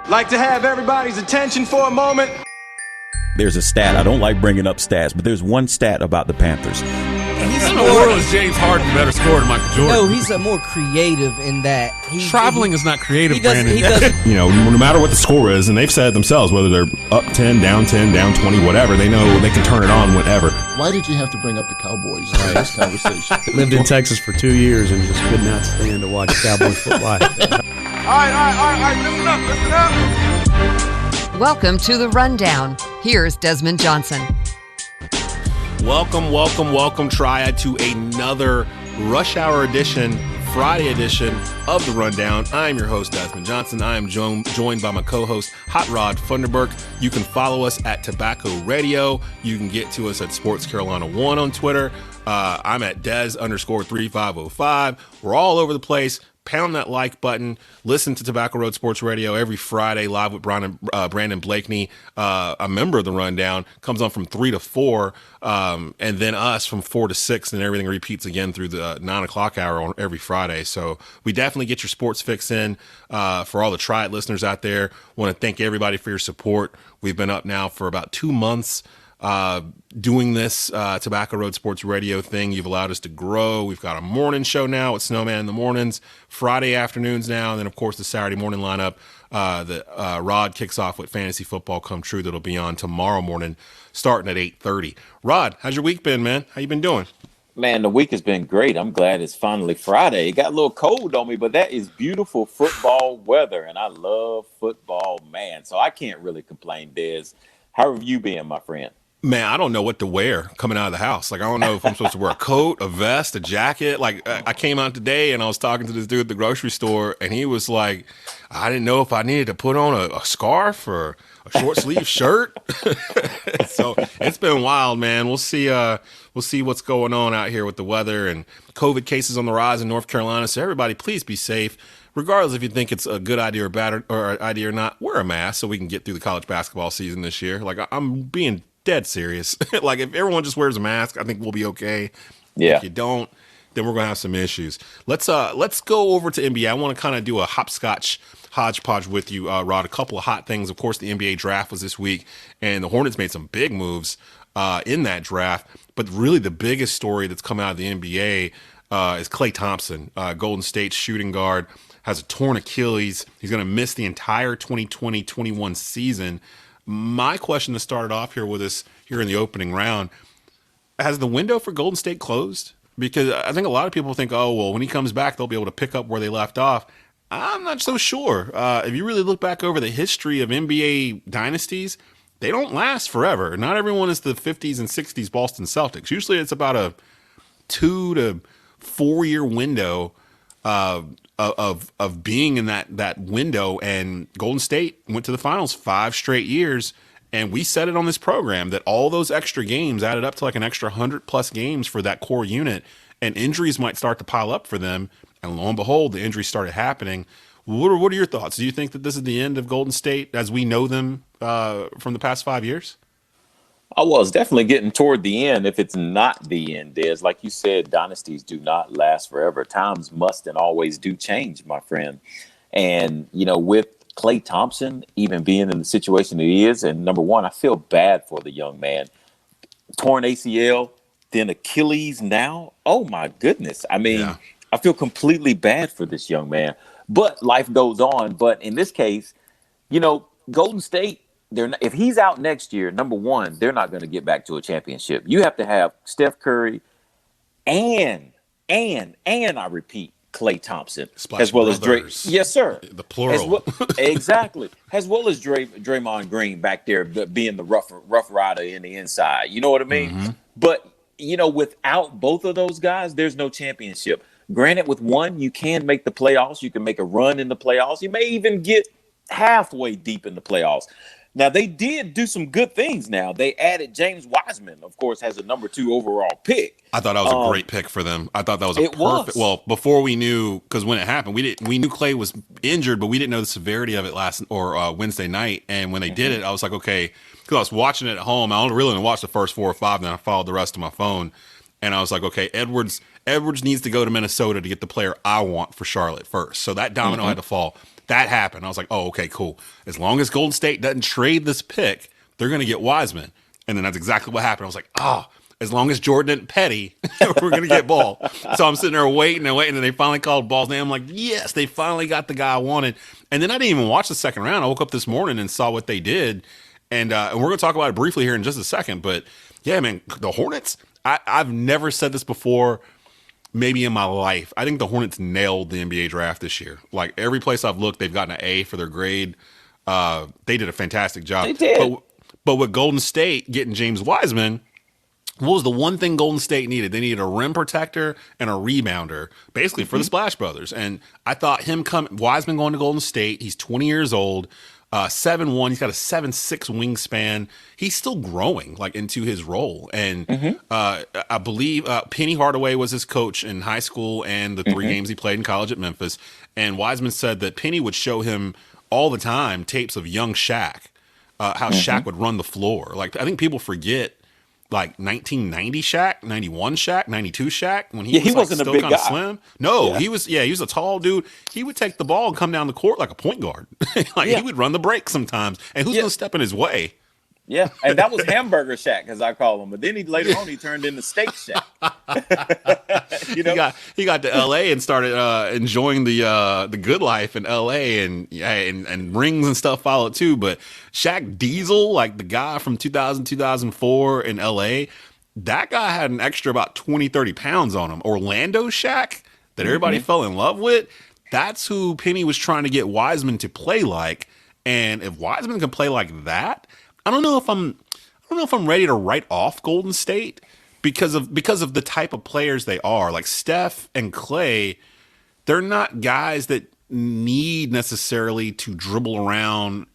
Like to have everybody's attention for a moment. There's a stat. I don't like bringing up stats, but there's one stat about the Panthers. In the world is James Harden better scorer than Michael Jordan? No, he's more creative in that. Traveling is not creative, Brandon. He doesn't. No matter what the score is, and they've said it themselves, whether they're up 10, down 20, whatever, they know they can turn it on whenever. Why did you have to bring up the Cowboys in this conversation? Lived in Texas for 2 years and just could not stand to watch Cowboys football. All right, listen up. Welcome to The Rundown. Here's Desmond Johnson. Welcome, Triad, to another Rush Hour edition, Friday edition of The Rundown. I'm your host, Desmond Johnson. I am joined by my co-host, Hot Rod Funderburk. You can follow us at Tobacco Radio. You can get to us at Sports Carolina 1 on Twitter. I'm at Dez_3505. We're all over the place. Pound that like button. Listen to Tobacco Road Sports Radio every Friday, live with Brandon Blakeney, a member of the Rundown. Comes on from 3 to 4, and then us from 4 to 6, and everything repeats again through the 9 o'clock hour on every Friday. So we definitely get your sports fix in. For all the Triad listeners out there, want to thank everybody for your support. We've been up now for about 2 months. Doing this Tobacco Road Sports Radio thing. You've allowed us to grow. We've got a morning show now with Snowman in the mornings, Friday afternoons now, and then, of course, the Saturday morning lineup that Rod kicks off with Fantasy Football Come True that'll be on tomorrow morning starting at 8:30. Rod, how's your week been, man? How you been doing? Man, the week has been great. I'm glad it's finally Friday. It got a little cold on me, but that is beautiful football weather, and I love football, man. So I can't really complain, Dez. How have you been, my friend? Man, I don't know what to wear coming out of the house. Like, I don't know if I'm supposed to wear a coat, a vest, a jacket. Like, I came out today and I was talking to this dude at the grocery store, and he was like, I didn't know if I needed to put on a scarf or a short sleeve shirt. So it's been wild, man. We'll see what's going on out here with the weather, and COVID cases on the rise in North Carolina. So everybody, please be safe. Regardless if you think it's a good idea or bad or idea or not, wear a mask so we can get through the college basketball season this year. Like, I'm being dead serious. Like, if everyone just wears a mask, I think we'll be okay. Yeah. If you don't, then we're gonna have some issues. Let's go over to NBA. I want to kind of do a hopscotch hodgepodge with you, Rod. A couple of hot things. Of course, the NBA draft was this week, and the Hornets made some big moves in that draft. But really, the biggest story that's come out of the NBA is Klay Thompson, Golden State shooting guard, has a torn Achilles. He's going to miss the entire 2020-21 season. My question to start off here with us here in the opening round, has the window for Golden State closed? Because I think a lot of people think, oh, well, when he comes back, they'll be able to pick up where they left off. I'm not so sure. If you really look back over the history of NBA dynasties, they don't last forever. Not everyone is the 50s and 60s Boston Celtics. Usually it's about a 2 to 4 year window of being in that window, and Golden State went to the finals 5 straight years, and we said it on this program that all those extra games added up to like an extra 100+ games for that core unit, and injuries might start to pile up for them, and lo and behold, the injuries started happening. What are your thoughts? Do you think that this is the end of Golden State as we know them from the past 5 years? Oh, well, it's definitely getting toward the end. If it's not the end, Des, like you said, dynasties do not last forever. Times must and always do change, my friend. And, with Klay Thompson even being in the situation that he is, and number one, I feel bad for the young man. Torn ACL, then Achilles now. Oh, my goodness. I mean, yeah. I feel completely bad for this young man. But life goes on. But in this case, Golden State, if he's out next year, number one, they're not going to get back to a championship. You have to have Steph Curry and I repeat, Klay Thompson, Splash as well Brothers. As Yes, sir. The plural. Exactly. As well as Draymond Green back there being the rough rider in the inside. You know what I mean? Mm-hmm. But, without both of those guys, there's no championship. Granted, with one, you can make the playoffs. You can make a run in the playoffs. You may even get halfway deep in the playoffs. Now, they did do some good things now. They added James Wiseman, of course, has a number 2 overall pick. I thought that was a great pick for them. I thought that was a perfect. Well, before we knew, because when it happened, we knew Klay was injured, but we didn't know the severity of it Wednesday night. And when they did it, I was like, okay, because I was watching it at home. I only really watched the first 4 or 5, then I followed the rest of my phone. And I was like, okay, Edwards needs to go to Minnesota to get the player I want for Charlotte first. So that domino had to fall. that happened. I was like, oh, okay, cool. As long as Golden State doesn't trade this pick, they're going to get Wiseman. And then that's exactly what happened. I was like, as long as Jordan and Petty, we're going to get Ball. So I'm sitting there waiting, and they finally called Ball's name. I'm like, yes, they finally got the guy I wanted. And then I didn't even watch the second round. I woke up this morning and saw what they did. And we're going to talk about it briefly here in just a second. But, yeah, man, the Hornets, I've never said this before, maybe in my life. I think the Hornets nailed the NBA draft this year. Like, every place I've looked, they've gotten an A for their grade. They did a fantastic job. They did. But with Golden State getting James Wiseman, what was the one thing Golden State needed? They needed a rim protector and a rebounder, basically for the Splash Brothers. And I thought Wiseman going to Golden State, he's 20 years old, 7'1", he's got a 7'6" wingspan. He's still growing, like, into his role. And I believe Penny Hardaway was his coach in high school and the 3 games he played in college at Memphis. And Wiseman said that Penny would show him all the time tapes of young Shaq, how Shaq would run the floor. Like, I think people forget, like, 1990 Shaq, 91 Shaq, 92 Shaq, when he was wasn't like, a still big kind of guy. slim. No, he was a tall dude. He would take the ball and come down the court like a point guard. He would run the break sometimes. And who's going to step in his way? Yeah, and that was Hamburger Shack, as I call him. But then later on, he turned into Steak Shack. He got to L.A. and started enjoying the good life in L.A. and rings and stuff followed too. But Shaq Diesel, like the guy from 2000, 2004 in L.A., that guy had an extra about 20, 30 pounds on him. Orlando Shaq, that everybody fell in love with, that's who Penny was trying to get Wiseman to play like. And if Wiseman can play like that, I don't know if I'm ready to write off Golden State because of the type of players they are. Like Steph and Clay, they're not guys that need necessarily to dribble around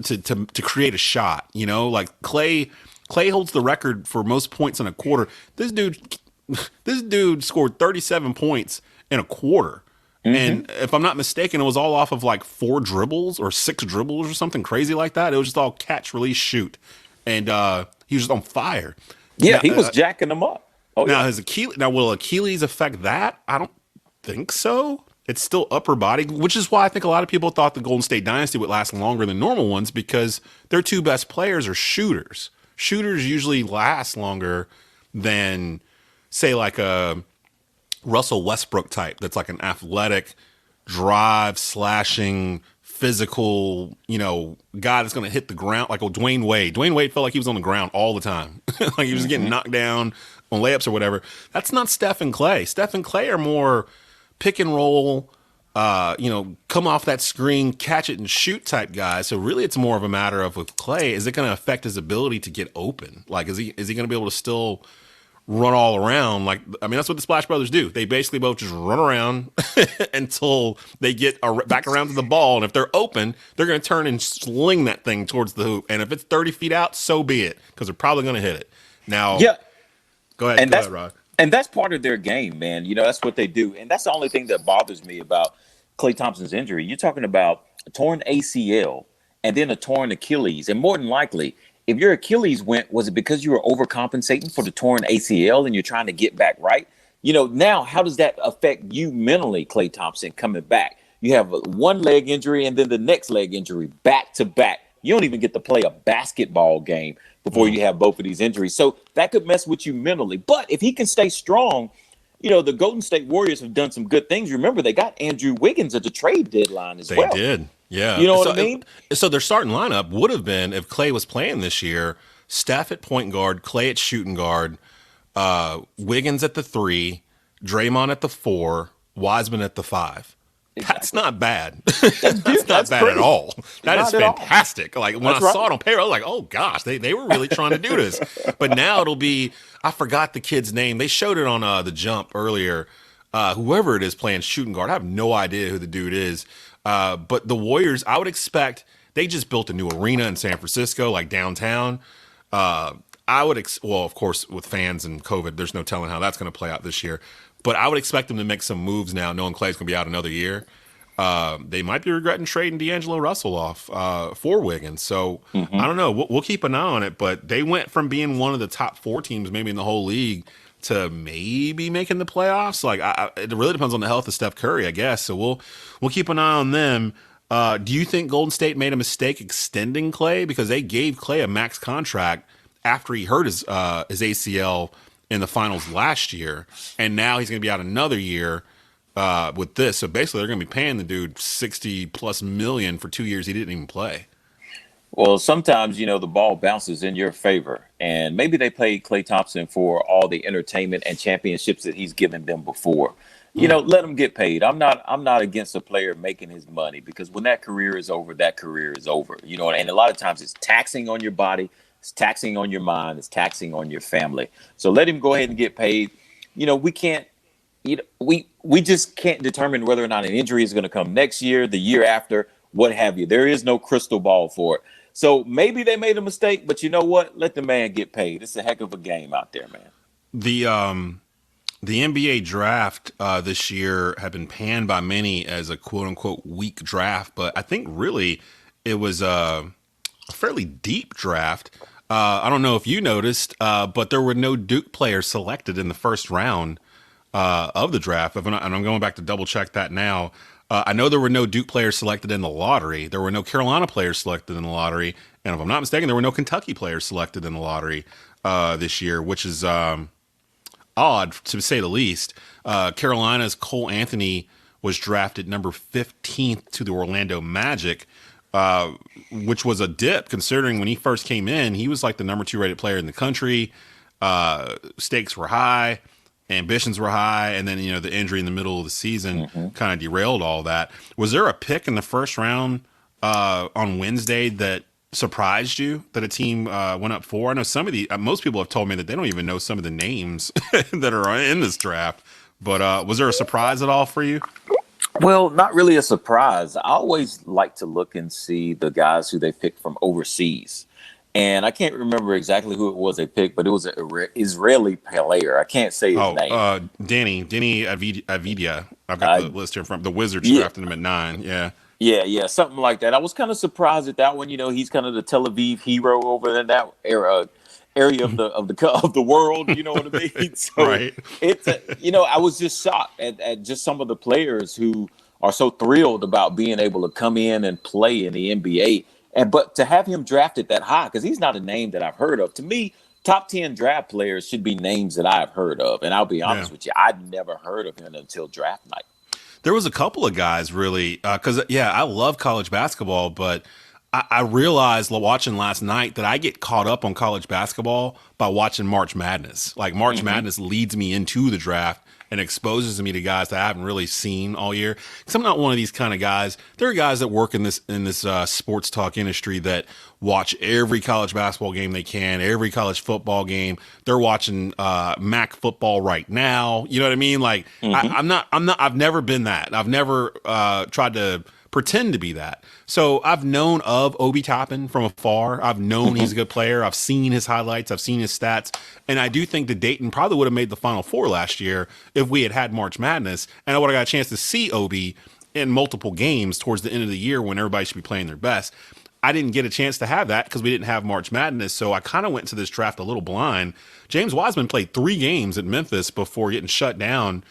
to create a shot. You know, like Clay holds the record for most points in a quarter. This dude scored 37 points in a quarter. And if I'm not mistaken, it was all off of like 4 dribbles or 6 dribbles or something crazy like that. It was just all catch, release, shoot. And he was just on fire. Yeah, now, he was jacking them up. Will Achilles affect that? I don't think so. It's still upper body, which is why I think a lot of people thought the Golden State dynasty would last longer than normal ones because their 2 best players are shooters. Shooters usually last longer than, say, like a Russell Westbrook type that's like an athletic, drive, slashing, physical, guy that's going to hit the ground like a Dwayne Wade. Dwayne Wade felt like he was on the ground all the time. Like he was getting knocked down on layups or whatever. That's not Steph and Clay. Steph and Clay are more pick and roll, come off that screen, catch it and shoot type guys. So really it's more of a matter of with Clay, is it going to affect his ability to get open? Like, is he going to be able to still run all around? Like, I mean, that's what the Splash Brothers do. They basically both just run around until they get back around to the ball. And if they're open, they're going to turn and sling that thing towards the hoop. And if it's 30 feet out, so be it, because they're probably going to hit it. Now, go ahead, Rod. And that's part of their game, man. That's what they do. And that's the only thing that bothers me about Klay Thompson's injury. You're talking about a torn ACL and then a torn Achilles. And more than likely, if your Achilles was it because you were overcompensating for the torn ACL and you're trying to get back right? Now how does that affect you mentally, Klay Thompson, coming back? You have one leg injury and then the next leg injury back to back. You don't even get to play a basketball game before you have both of these injuries. So that could mess with you mentally. But if he can stay strong, the Golden State Warriors have done some good things. Remember, they got Andrew Wiggins at the trade deadline as well. They did. Yeah. You know what I mean? So their starting lineup would have been, if Clay was playing this year, Steph at point guard, Clay at shooting guard, Wiggins at the 3, Draymond at the 4, Wiseman at the 5. Exactly. That's not bad. That's not bad at all. That is fantastic. Like when I saw it on paper, I was like, oh gosh, they were really trying to do this. But now it'll be, I forgot the kid's name. They showed it on the Jump earlier. Whoever it is playing shooting guard, I have no idea who the dude is. But the Warriors, I would expect, they just built a new arena in San Francisco, like downtown. Of course, with fans and COVID, there's no telling how that's going to play out this year. But I would expect them to make some moves now, knowing Clay's going to be out another year. They might be regretting trading D'Angelo Russell off for Wiggins. So I don't know. We'll keep an eye on it. But they went from being one of the top 4 teams, maybe in the whole league, to maybe making the playoffs. Like it really depends on the health of Steph Curry, I guess. So we'll keep an eye on them. Do you think Golden State made a mistake extending Clay because they gave Clay a max contract after he hurt his ACL in the finals last year, and now he's going to be out another year with this? So basically, they're going to be paying the dude $60+ million for 2 years he didn't even play. Well, sometimes, the ball bounces in your favor, and maybe they played Klay Thompson for all the entertainment and championships that he's given them before. Let him get paid. I'm not against a player making his money, because when that career is over, that career is over. And a lot of times it's taxing on your body, it's taxing on your mind, it's taxing on your family. So let him go ahead and get paid. We can't, we just can't determine whether or not an injury is going to come next year, the year after, what have you. There is no crystal ball for it. So maybe they made a mistake, but you know what? Let the man get paid. It's a heck of a game out there, man. The NBA draft this year had been panned by many as a quote-unquote weak draft, but I think really it was a fairly deep draft. I don't know if you noticed, but there were no Duke players selected in the first round of the draft. And I'm going back to double-check that now. I know there were no Duke players selected in the lottery. There were no Carolina players selected in the lottery. And if I'm not mistaken, there were no Kentucky players selected in the lottery this year, which is odd, to say the least. Carolina's Cole Anthony was drafted number 15th to the Orlando Magic, which was a dip considering when he first came in, he was like the number 2 rated player in the country. Stakes were high, ambitions were high, and then the injury in the middle of the season kind of derailed all that. Was there a pick in the first round on Wednesday that surprised you that a team went up for? I know some of most people have told me that they don't even know some of the names that are in this draft, but was there a surprise at all for you? Well, not really a surprise. I always like to look and see the guys who they picked from overseas. And I can't remember exactly who it was they picked, but it was an Israeli player. I can't say his name. Danny Avdia. I've got the list here from the Wizards drafted him at 9. Yeah. Yeah, something like that. I was kind of surprised at that one. He's kind of the Tel Aviv hero over in that area of the world. You know what I mean? So right. It's I was just shocked at just some of the players who are so thrilled about being able to come in and play in the NBA. But to have him drafted that high, because he's not a name that I've heard of. To me, top 10 draft players should be names that I've heard of. And I'll be honest with you, I'd never heard of him until draft night. There was a couple of guys really, because, I love college basketball, but I realized watching last night that I get caught up on college basketball by watching March Madness. Like March Madness leads me into the draft and exposes me to guys that I haven't really seen all year. Because I'm not one of these kind of guys. There are guys that work in this sports talk industry that watch every college basketball game they can, every college football game. They're watching MAC football right now. You know what I mean? Like I've never been that. I've never tried to pretend to be that. So I've known of Obi Toppin from afar. I've known he's a good player. I've seen his highlights. I've seen his stats. And I do think that Dayton probably would have made the Final Four last year if we had March Madness. And I would have got a chance to see Obi in multiple games towards the end of the year when everybody should be playing their best. I didn't get a chance to have that because we didn't have March Madness. So I kind of went to this draft a little blind. James Wiseman played 3 games at Memphis before getting shut down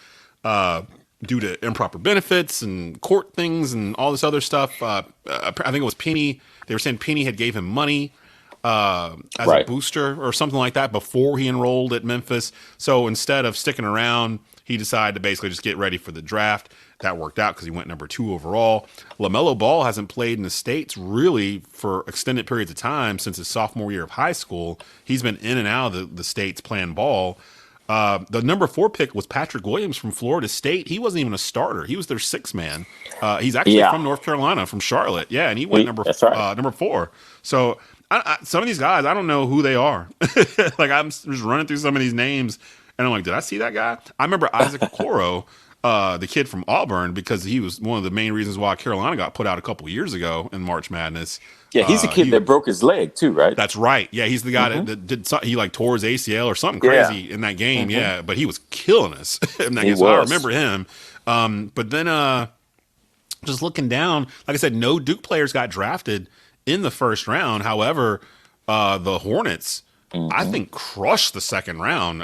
due to improper benefits and court things and all this other stuff. I think it was Penny. They were saying Penny had gave him money as a booster or something like that before he enrolled at Memphis. So instead of sticking around, he decided to basically just get ready for the draft. That worked out because he went number 2 overall. LaMelo Ball hasn't played in the States really for extended periods of time since his sophomore year of high school. He's been in and out of the States playing ball. The number 4 pick was Patrick Williams from Florida State. He wasn't even a starter. He was their 6th man. He's actually from North Carolina, from Charlotte. Yeah, and he went number 4. So some of these guys, I don't know who they are. Like I'm just running through some of these names, and I'm like, did I see that guy? I remember Isaac Okoro, the kid from Auburn, because he was one of the main reasons why Carolina got put out a couple years ago in March Madness. Yeah, he's a kid that broke his leg too, right? That's right. Yeah, he's the guy that did he like tore his ACL or something crazy in that game. Yeah, but he was killing us in that game. So I remember him. But then just looking down, like I said, no Duke players got drafted in the first round. However, the Hornets, I think, crushed the second round.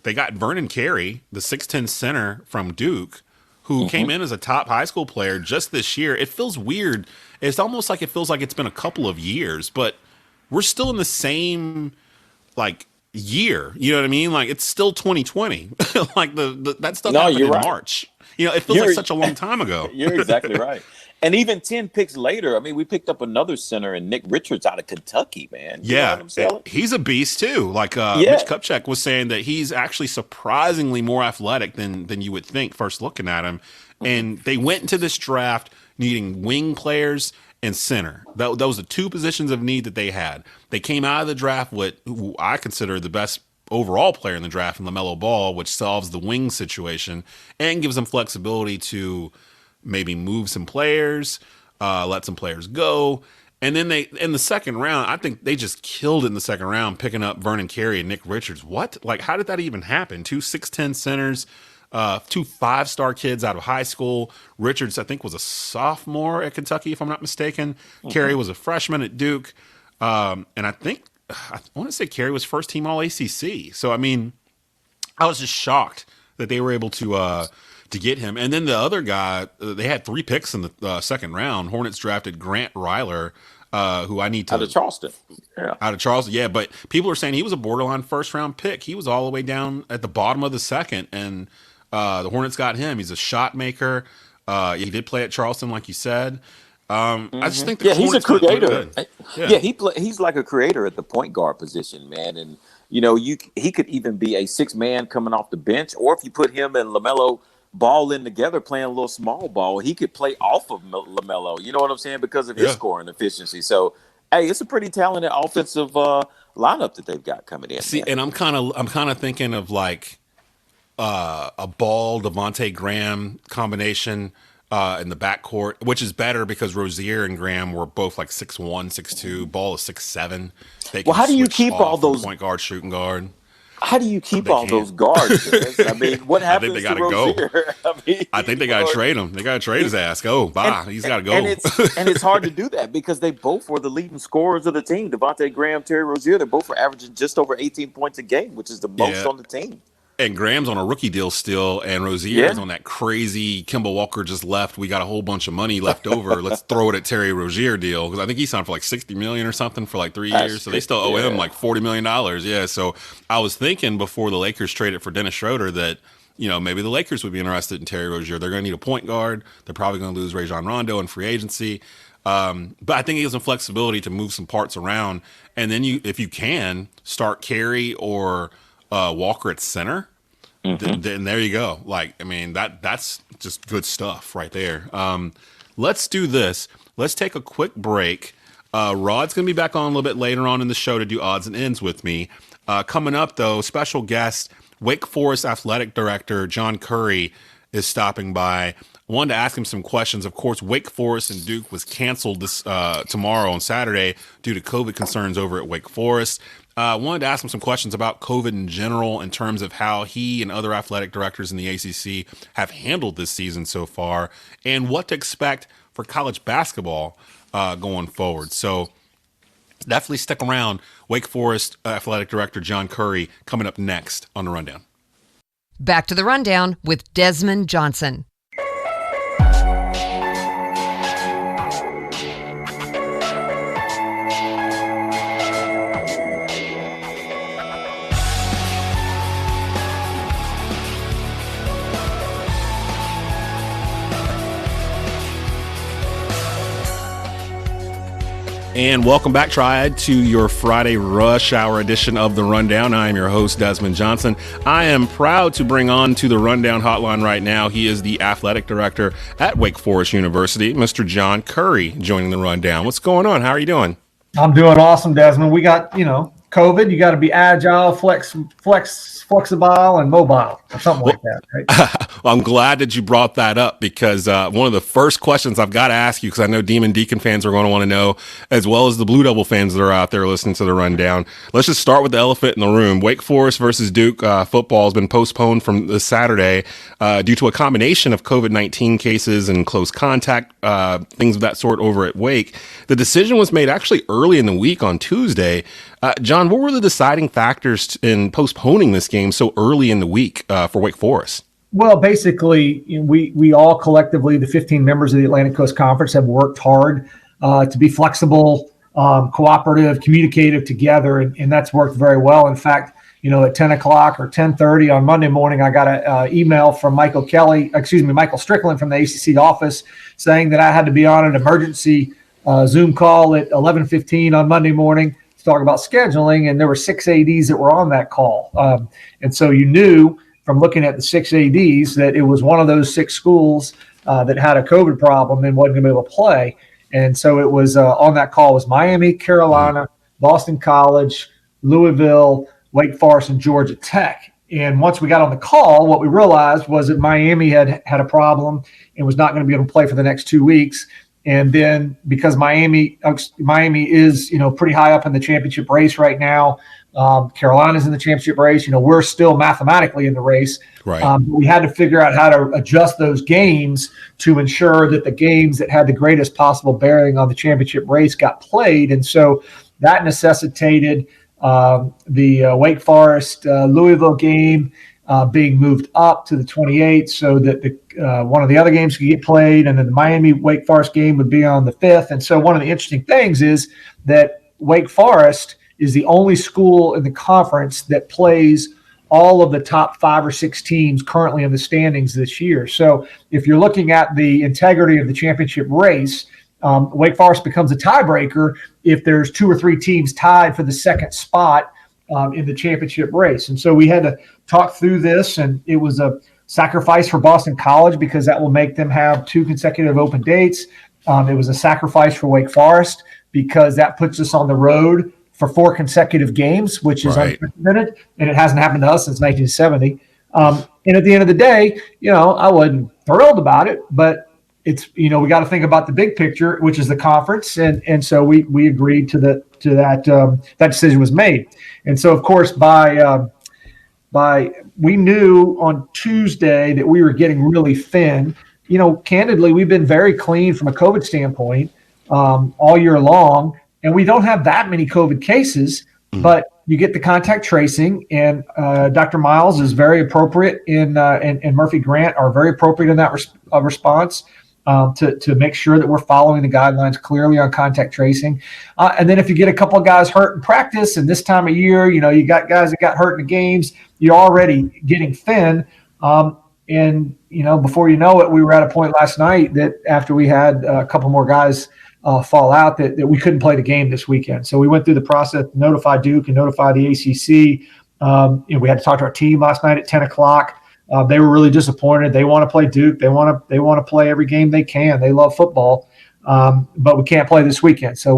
They got Vernon Carey, the 6'10" center from Duke, who came in as a top high school player just this year. It feels weird. It's almost like it feels like it's been a couple of years, but we're still in the same like year. You know what I mean? Like it's still 2020. Like that stuff happened in March. You know, it feels like such a long time ago. You're exactly right. And even 10 picks later, I mean, we picked up another center in Nick Richards out of Kentucky, man. You know what I'm saying? He's a beast too. Like Mitch Kupchak was saying that he's actually surprisingly more athletic than you would think first looking at him. And they went into this draft needing wing players and center. Those are the two positions of need that they had. They came out of the draft with who I consider the best overall player in the draft in LaMelo Ball, which solves the wing situation and gives them flexibility to maybe move some players, let some players go. And then they, in the second round, I think they just killed it in the second round, picking up Vernon Currie and Nick Richards. What? Like, how did that even happen? 2 6'10" centers, 2 5-star kids out of high school. Richards, I think, was a sophomore at Kentucky, if I'm not mistaken. Currie was a freshman at Duke. And I want to say Currie was first team All ACC. So, I mean, I was just shocked that they were able to get him. And then the other guy, they had 3 picks in the second round. Hornets drafted Grant Ryler, who I need to... Out of Charleston. Yeah. Out of Charleston, yeah. But people are saying he was a borderline first-round pick. He was all the way down at the bottom of the second, and the Hornets got him. He's a shot maker. He did play at Charleston, like you said. I just think the he's a creator. Yeah, He's like a creator at the point guard position, man. And, you know, he could even be a 6-man coming off the bench, or if you put him and LaMelo Ball in together playing a little small ball, he could play off of LaMelo. You know what I'm saying? Because of his scoring efficiency. So, hey, it's a pretty talented offensive lineup that they've got coming in. See, and I'm kind of thinking of like a Ball Devontae Graham combination in the backcourt, which is better because Rozier and Graham were both like 6'1", 6'2". Ball is 6'7". Well, how do you keep all those point guard, shooting guard? How do you keep all those guards? I mean, what happens to Rozier? I think they got to trade him. They got to trade his ass. Go, bye. He's got to go. And it's hard to do that because they both were the leading scorers of the team. Devontae Graham, Terry Rozier, they both were averaging just over 18 points a game, which is the most on the team. And Graham's on a rookie deal still, and Rozier's on that crazy Kemba Walker just left. We got a whole bunch of money left over. Let's throw it at Terry Rozier deal because I think he signed for like $60 million or something for like 3 years. So they still owe him like $40 million. Yeah. So I was thinking before the Lakers traded for Dennis Schroeder that, you know, maybe the Lakers would be interested in Terry Rozier. They're going to need a point guard. They're probably going to lose Rajon Rondo in free agency. But I think it gives them flexibility to move some parts around. And then if you can start Currie or Walker at center. Then there you go. Like, I mean, that's just good stuff right there. Let's do this. Let's take a quick break. Rod's going to be back on a little bit later on in the show to do odds and ends with me. Coming up, though, special guest, Wake Forest Athletic Director John Currie is stopping by. I wanted to ask him some questions. Of course, Wake Forest and Duke was canceled this tomorrow on Saturday due to COVID concerns over at Wake Forest. I wanted to ask him some questions about COVID in general in terms of how he and other athletic directors in the ACC have handled this season so far and what to expect for college basketball going forward. So definitely stick around. Wake Forest Athletic Director John Currie coming up next on The Rundown. Back to The Rundown with Desmond Johnson. And welcome back, Triad, to your Friday rush hour edition of The Rundown. I am your host, Desmond Johnson. I am proud to bring on to the Rundown hotline right now. He is the athletic director at Wake Forest University, Mr. John Currie, joining the Rundown. What's going on? How are you doing? I'm doing awesome, Desmond. We got, COVID. You got to be agile, flexible, and mobile, or something like that, right? Well, I'm glad that you brought that up because one of the first questions I've got to ask you, because I know Demon Deacon fans are going to want to know, as well as the Blue Devil fans that are out there listening to the Rundown. Let's just start with the elephant in the room. Wake Forest versus Duke football has been postponed from this Saturday due to a combination of COVID-19 cases and close contact, things of that sort over at Wake. The decision was made actually early in the week on Tuesday. John, what were the deciding factors in postponing this game so early in the week for Wake Forest? Well, basically, we all collectively, the 15 members of the Atlantic Coast Conference, have worked hard to be flexible, cooperative, communicative together, and that's worked very well. In fact, at 10 o'clock or 10:30 on Monday morning, I got an email from Michael Strickland from the ACC office saying that I had to be on an emergency Zoom call at 11:15 on Monday morning to talk about scheduling, and there were 6 ADs that were on that call. And so you knew from looking at the 6 ADs that it was one of those 6 schools that had a COVID problem and wasn't going to be able to play. And so it was on that call was Miami, Carolina, Boston College, Louisville, Wake Forest, and Georgia Tech. And once we got on the call, what we realized was that Miami had a problem and was not going to be able to play for the next 2 weeks. And then because Miami is, pretty high up in the championship race right now, Carolina's in the championship race. We're still mathematically in the race. Right. But we had to figure out how to adjust those games to ensure that the games that had the greatest possible bearing on the championship race got played. And so that necessitated the Wake Forest Louisville game being moved up to the 28th so that one of the other games could get played, and then the Miami Wake Forest game would be on the 5th. And so one of the interesting things is that Wake Forest is the only school in the conference that plays all of the top 5 or 6 teams currently in the standings this year. So if you're looking at the integrity of the championship race, Wake Forest becomes a tiebreaker if there's 2 or 3 teams tied for the second spot in the championship race. And so we had to talk through this, and it was a sacrifice for Boston College because that will make them have 2 consecutive open dates. It was a sacrifice for Wake Forest because that puts us on the road for 4 consecutive games, which is unprecedented, and it hasn't happened to us since 1970. And at the end of the day, I wasn't thrilled about it, but it's, we got to think about the big picture, which is the conference. And so we agreed to that decision was made. And so, of course, we knew on Tuesday that we were getting really thin. Candidly, we've been very clean from a COVID standpoint all year long, and we don't have that many COVID cases, but you get the contact tracing, and Dr. Miles is very appropriate and Murphy Grant are very appropriate in that response. To make sure that we're following the guidelines clearly on contact tracing. And then if you get a couple of guys hurt in practice, and this time of year, you got guys that got hurt in the games, you're already getting thin. And before you know it, we were at a point last night that after we had a couple more guys fall out that we couldn't play the game this weekend. So we went through the process to notify Duke and notify the ACC. We had to talk to our team last night at 10 o'clock. They were really disappointed. They want to play Duke. They want to play every game they can. They love football, but we can't play this weekend. So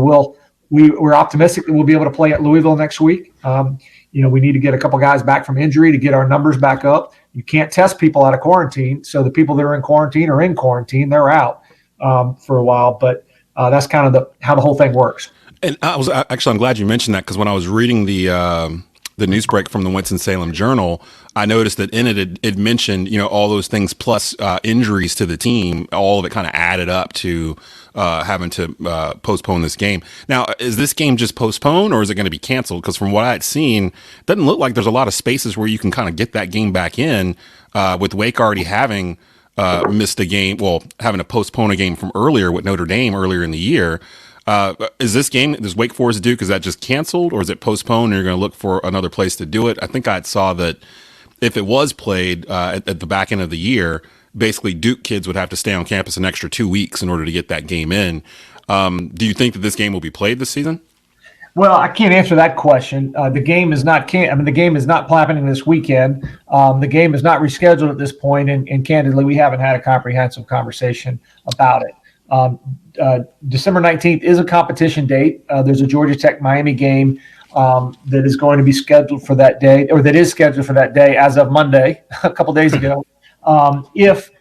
we're optimistic that we'll be able to play at Louisville next week. We need to get a couple guys back from injury to get our numbers back up. You can't test people out of quarantine, so the people that are in quarantine are in quarantine. They're out for a while, but that's kind of how the whole thing works. And I'm glad you mentioned that, because when I was reading the news break from the Winston-Salem Journal, I noticed that in it mentioned, all those things plus injuries to the team, all of it kind of added up to having to postpone this game. Now, is this game just postponed, or is it going to be canceled? Because from what I had seen, it doesn't look like there's a lot of spaces where you can kind of get that game back in, with Wake already having missed a game, having to postpone a game from earlier with Notre Dame earlier in the year. Is this game, does Wake Forest Duke, is that just canceled, or is it postponed and you're going to look for another place to do it? I think I saw that if it was played at the back end of the year, basically Duke kids would have to stay on campus an extra 2 weeks in order to get that game in. Do you think that this game will be played this season? Well, I can't answer that question. The game is not the game is not happening this weekend. The game is not rescheduled at this point, and candidly, we haven't had a comprehensive conversation about it. December 19th is a competition date. There's a Georgia Tech Miami game that is going to be scheduled for that day, or that is scheduled for that day as of Monday, a couple days ago. If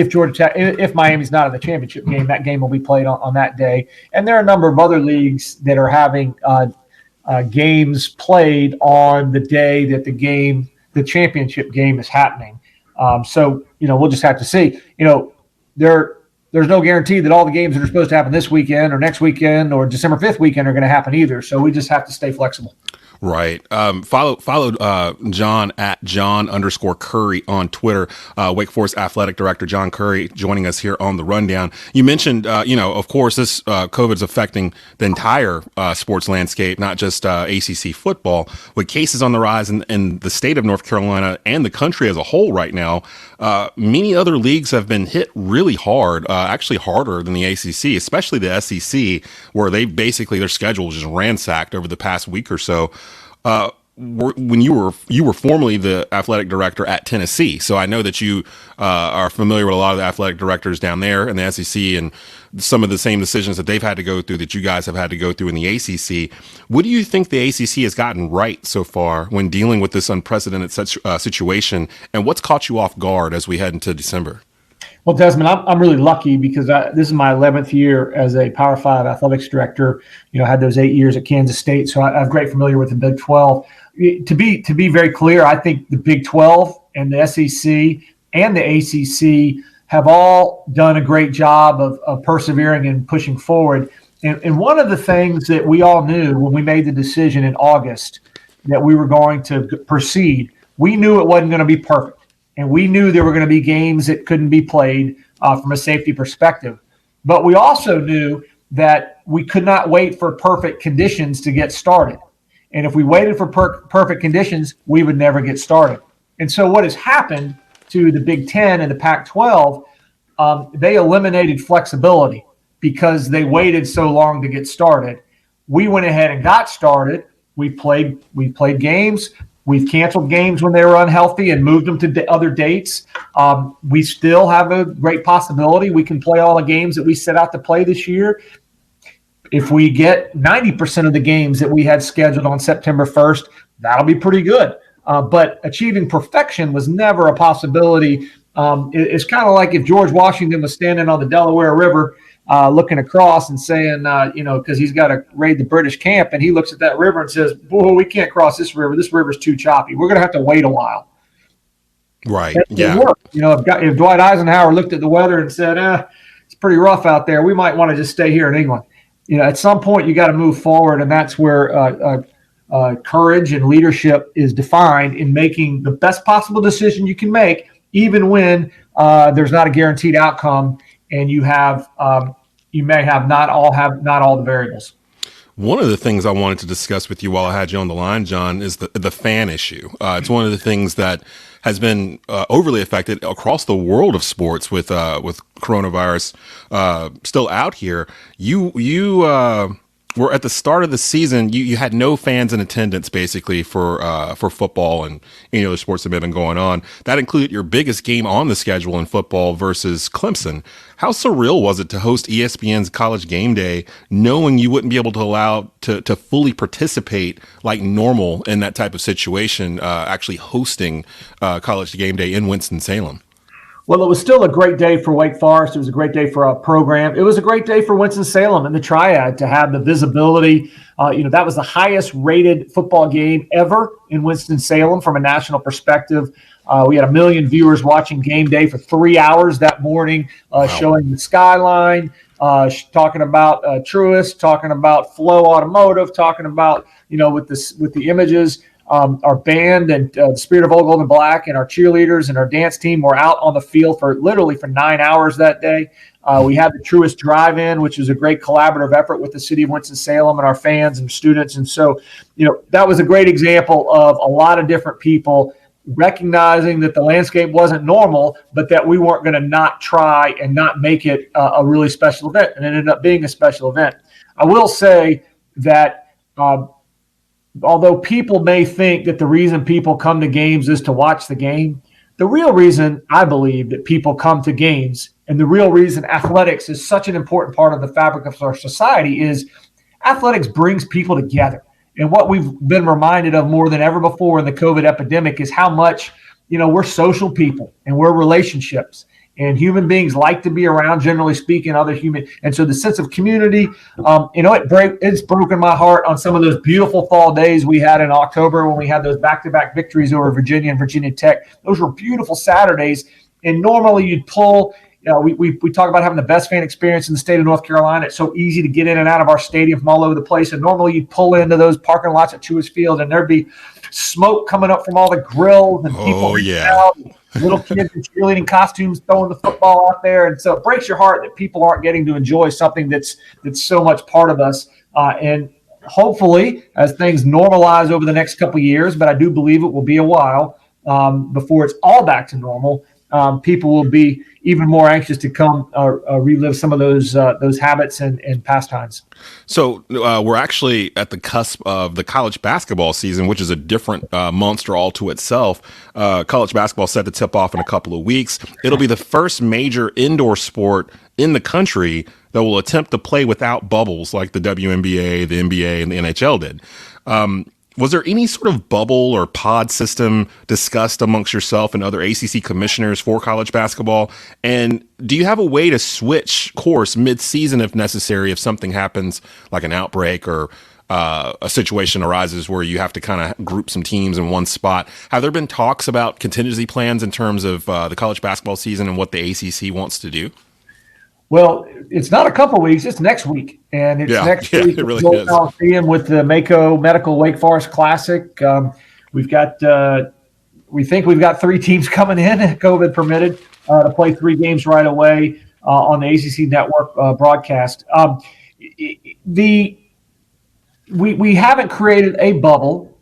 Georgia Tech, if Miami's not in the championship game, that game will be played on that day. And there are a number of other leagues that are having games played on the day that the championship game is happening. So we'll just have to see. There's no guarantee that all the games that are supposed to happen this weekend or next weekend or December 5th weekend are going to happen either. So we just have to stay flexible. Right. Follow John at John_Currie on Twitter. Wake Forest Athletic Director John Currie joining us here on the Rundown. You mentioned, of course, this COVID's affecting the entire sports landscape, not just ACC football. With cases on the rise in the state of North Carolina and the country as a whole right now, many other leagues have been hit really hard, actually harder than the ACC, especially the SEC, where their schedule was just ransacked over the past week or so. When you were formerly the athletic director at Tennessee, so I know that you are familiar with a lot of the athletic directors down there in the SEC and some of the same decisions that they've had to go through that you guys have had to go through in the ACC. What do you think the ACC has gotten right so far when dealing with this unprecedented situation, and what's caught you off guard as we head into December? Well, Desmond, I'm really lucky because this is my 11th year as a Power 5 athletics director. I had those 8 years at Kansas State, so I'm great familiar with the Big 12. To be very clear, I think the Big 12 and the SEC and the ACC have all done a great job of persevering and pushing forward. And one of the things that we all knew when we made the decision in August that we were going to proceed, we knew it wasn't going to be perfect. And we knew there were going to be games that couldn't be played from a safety perspective. But we also knew that we could not wait for perfect conditions to get started. And if we waited for perfect conditions, we would never get started. And so what has happened to the Big Ten and the Pac-12, they eliminated flexibility because they waited so long to get started. We went ahead and got started. We played games. We've canceled games when they were unhealthy and moved them to other dates. We still have a great possibility we can play all the games that we set out to play this year. If we get 90% of the games that we had scheduled on September 1st, that'll be pretty good. But achieving perfection was never a possibility. It's kind of like if George Washington was standing on the Delaware River looking across and saying, because he's got to raid the British camp, and he looks at that river and says, boy, we can't cross this river. This river's too choppy. We're going to have to wait a while. Right. Yeah. If Dwight Eisenhower looked at the weather and said, it's pretty rough out there, we might want to just stay here in England. At some point you got to move forward, and that's where courage and leadership is defined in making the best possible decision you can make, even when there's not a guaranteed outcome, and you may have not all the variables. One of the things I wanted to discuss with you while I had you on the line, John, is the fan issue. It's one of the things that has been overly affected across the world of sports with coronavirus still out here. You were at the start of the season. You had no fans in attendance basically for football and any other sports that have been going on. That included your biggest game on the schedule in football versus Clemson. How surreal was it to host ESPN's College Game Day, knowing you wouldn't be able to allow to fully participate like normal in that type of situation, actually hosting College Game Day in Winston-Salem? Well, it was still a great day for Wake Forest. It was a great day for our program. It was a great day for Winston-Salem and the Triad to have the visibility. That was the highest rated football game ever in Winston-Salem from a national perspective. We had 1 million viewers watching game day for 3 hours that morning, showing the skyline, talking about Truist, talking about Flow Automotive, talking about, with the images. Our band and the Spirit of Old Gold and Black and our cheerleaders and our dance team were out on the field for 9 hours that day. We had the Truist Drive-In, which is a great collaborative effort with the city of Winston-Salem and our fans and students. And so, that was a great example of a lot of different people recognizing that the landscape wasn't normal, but that we weren't going to not try and not make it a really special event. And it ended up being a special event. I will say that although people may think that the reason people come to games is to watch the game, the real reason I believe that people come to games and the real reason athletics is such an important part of the fabric of our society is athletics brings people together. And what we've been reminded of more than ever before in the COVID epidemic is how much, we're social people and we're relationships. And human beings like to be around, generally speaking, other human. And so the sense of community, it's broken my heart on some of those beautiful fall days we had in October when we had those back-to-back victories over Virginia and Virginia Tech. Those were beautiful Saturdays. And normally you'd pull, We talk about having the best fan experience in the state of North Carolina. It's so easy to get in and out of our stadium from all over the place. And normally you'd pull into those parking lots at Truist Field and there'd be smoke coming up from all the grills and people out, little kids in cheerleading costumes throwing the football out there. And so it breaks your heart that people aren't getting to enjoy something that's so much part of us. And hopefully, as things normalize over the next couple of years, but I do believe it will be a while before it's all back to normal, people will be even more anxious to come relive some of those habits and pastimes. So we're actually at the cusp of the college basketball season, which is a different monster all to itself. College basketball set to tip off in a couple of weeks. It'll be the first major indoor sport in the country that will attempt to play without bubbles like the WNBA, the NBA, and the NHL did. Was there any sort of bubble or pod system discussed amongst yourself and other ACC commissioners for college basketball? And do you have a way to switch course mid-season if necessary, if something happens like an outbreak or a situation arises where you have to kind of group some teams in one spot? Have there been talks about contingency plans in terms of the college basketball season and what the ACC wants to do? Well, it's not a couple of weeks; it's next week, and it's next week. It really is. Coliseum with the Mako Medical Wake Forest Classic. We've got, we think we've got 3 teams coming in, COVID permitted, to play 3 games right away on the ACC network broadcast. We haven't created a bubble.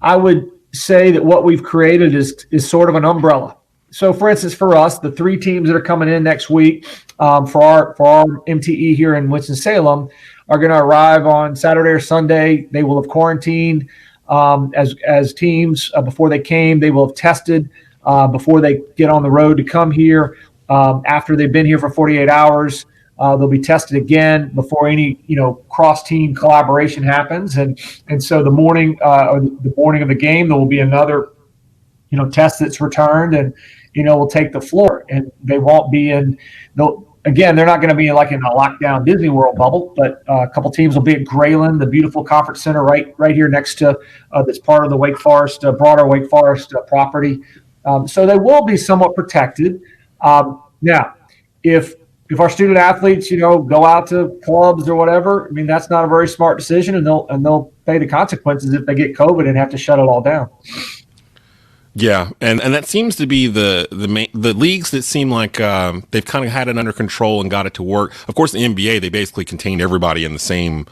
I would say that what we've created is sort of an umbrella. So, for instance, for us, the 3 teams that are coming in next week for our MTE here in Winston-Salem are going to arrive on Saturday or Sunday. They will have quarantined as teams before they came. They will have tested before they get on the road to come here. After they've been here for 48 hours, they'll be tested again before any cross-team collaboration happens. And so the morning of the game, there will be another test that's returned, and will take the floor, and they won't be in. They're not going to be in a lockdown Disney World bubble, but a couple teams will be at Grayland, the beautiful conference center right here next to that's part of the Wake Forest, broader Wake Forest property. So they will be somewhat protected. Now, if our student athletes, go out to clubs or whatever, I mean, that's not a very smart decision, and they'll pay the consequences if they get COVID and have to shut it all down. Yeah, and that seems to be the leagues that seem like they've kind of had it under control and got it to work. Of course, the NBA, they basically contained everybody in the same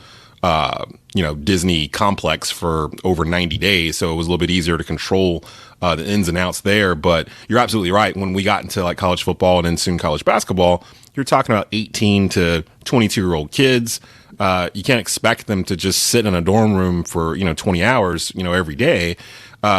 Disney complex for over 90 days, so it was a little bit easier to control the ins and outs there. But you're absolutely right. When we got into like college football and then soon college basketball, you're talking about 18 to 22-year-old kids. You can't expect them to just sit in a dorm room for 20 hours every day.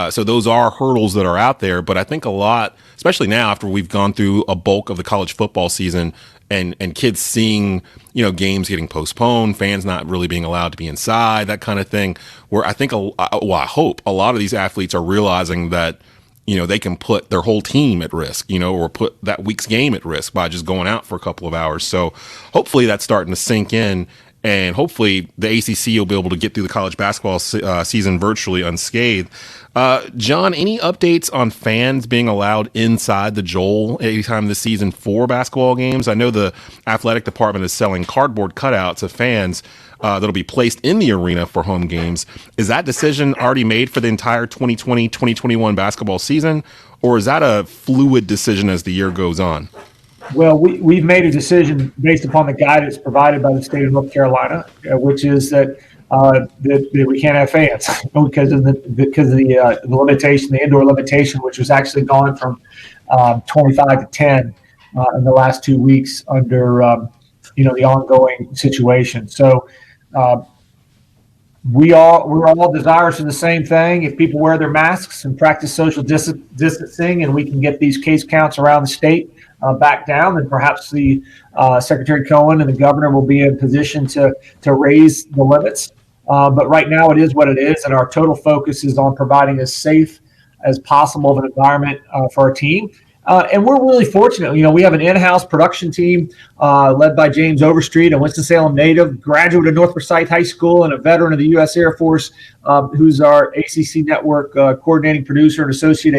So those are hurdles that are out there. But I think a lot, especially now after we've gone through a bulk of the college football season and kids seeing, games getting postponed, fans not really being allowed to be inside, that kind of thing, where I think, I hope a lot of these athletes are realizing that, they can put their whole team at risk, or put that week's game at risk by just going out for a couple of hours. So hopefully that's starting to sink in. And hopefully the ACC will be able to get through the college basketball season virtually unscathed. John, any updates on fans being allowed inside the Joel anytime this season for basketball games? I know the athletic department is selling cardboard cutouts of fans that'll be placed in the arena for home games. Is that decision already made for the entire 2020-2021 basketball season, or is that a fluid decision as the year goes on? Well, we've made a decision based upon the guidance provided by the state of North Carolina, which is that we can't have fans because of the limitation, the indoor limitation, which was actually gone from 25 to 10 in the last 2 weeks under the ongoing situation. So we're all desirous of the same thing. If people wear their masks and practice social distancing, and we can get these case counts around the state back down, then perhaps the Secretary Cohen and the governor will be in position to raise the limits. But right now it is what it is, and our total focus is on providing as safe as possible of an environment for our team. And we're really fortunate. We have an in-house production team led by James Overstreet, a Winston-Salem native, graduate of North Forsyth High School, and a veteran of the U.S. Air Force, who's our ACC network coordinating producer and assistant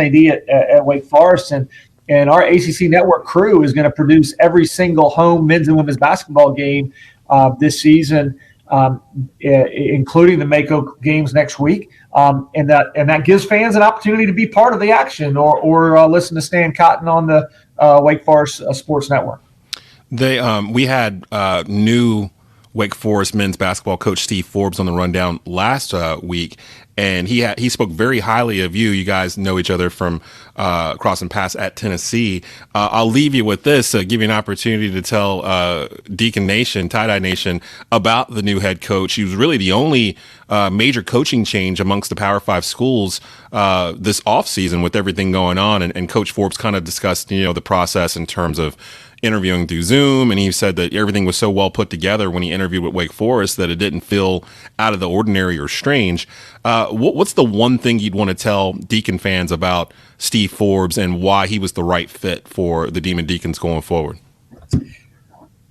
AD at Wake Forest. And And our ACC Network crew is going to produce every single home men's and women's basketball game this season, including the Mako games next week. And that gives fans an opportunity to be part of the action or listen to Stan Cotton on the Wake Forest Sports Network. We had new Wake Forest men's basketball coach Steve Forbes on the Rundown last week, and he spoke very highly of you. You guys know each other from crossing paths at Tennessee. I'll leave you with this, give you an opportunity to tell Deacon Nation, Tie-Dye Nation, about the new head coach. He was really the only major coaching change amongst the Power 5 schools this offseason with everything going on, and Coach Forbes kind of discussed the process in terms of interviewing through Zoom, and he said that everything was so well put together when he interviewed with Wake Forest that it didn't feel out of the ordinary or strange. What's the one thing you'd want to tell Deacon fans about Steve Forbes and why he was the right fit for the Demon Deacons going forward?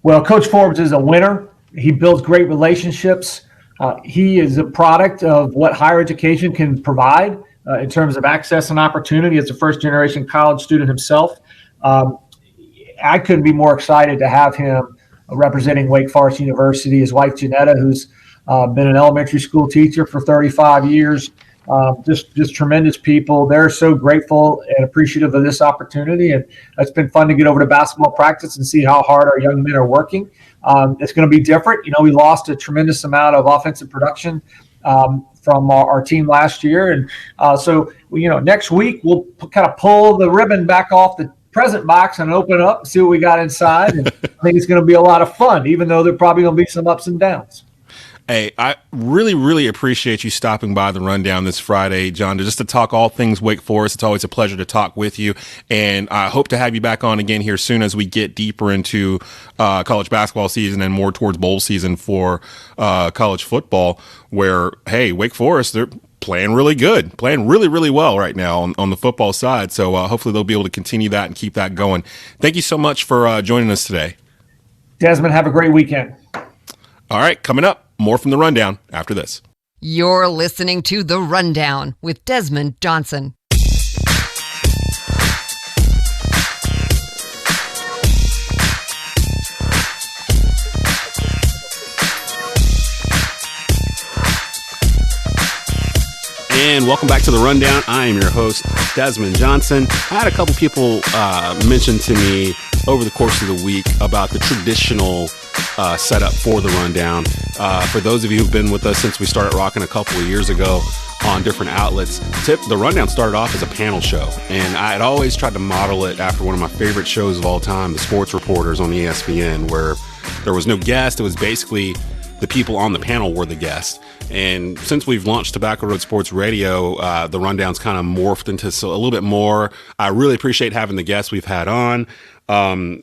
Well, Coach Forbes is a winner. He builds great relationships. He is a product of what higher education can provide in terms of access and opportunity as a first-generation college student himself. I couldn't be more excited to have him representing Wake Forest University. His wife, Janetta, who's been an elementary school teacher for 35 years, just tremendous people. They're so grateful and appreciative of this opportunity, and it's been fun to get over to basketball practice and see how hard our young men are working. It's going to be different. We lost a tremendous amount of offensive production from our team last year, and so next week we'll kind of pull the ribbon back off the present box and open it up and see what we got inside. And I think it's going to be a lot of fun, even though there probably going to be some ups and downs. Hey, I really, really appreciate you stopping by the Rundown this Friday, John, just to talk all things Wake Forest. It's always a pleasure to talk with you, and I hope to have you back on again here soon as we get deeper into college basketball season and more towards bowl season for college football, where, hey, Wake Forest, they're playing really good, playing really, really well right now on the football side. So hopefully they'll be able to continue that and keep that going. Thank you so much for joining us today. Desmond, have a great weekend. All right, coming up, more from the Rundown after this. You're listening to The Rundown with Desmond Johnson. And welcome back to The Rundown. I am your host, Desmond Johnson. I had a couple people mention to me over the course of the week about the traditional setup for The Rundown. For those of you who've been with us since we started rocking a couple of years ago on different outlets, The Rundown started off as a panel show. And I had always tried to model it after one of my favorite shows of all time, The Sports Reporters on ESPN, where there was no guest. It was basically the people on the panel were the guests. And since we've launched Tobacco Road Sports Radio, the Rundown's kind of morphed into a little bit more. I really appreciate having the guests we've had on,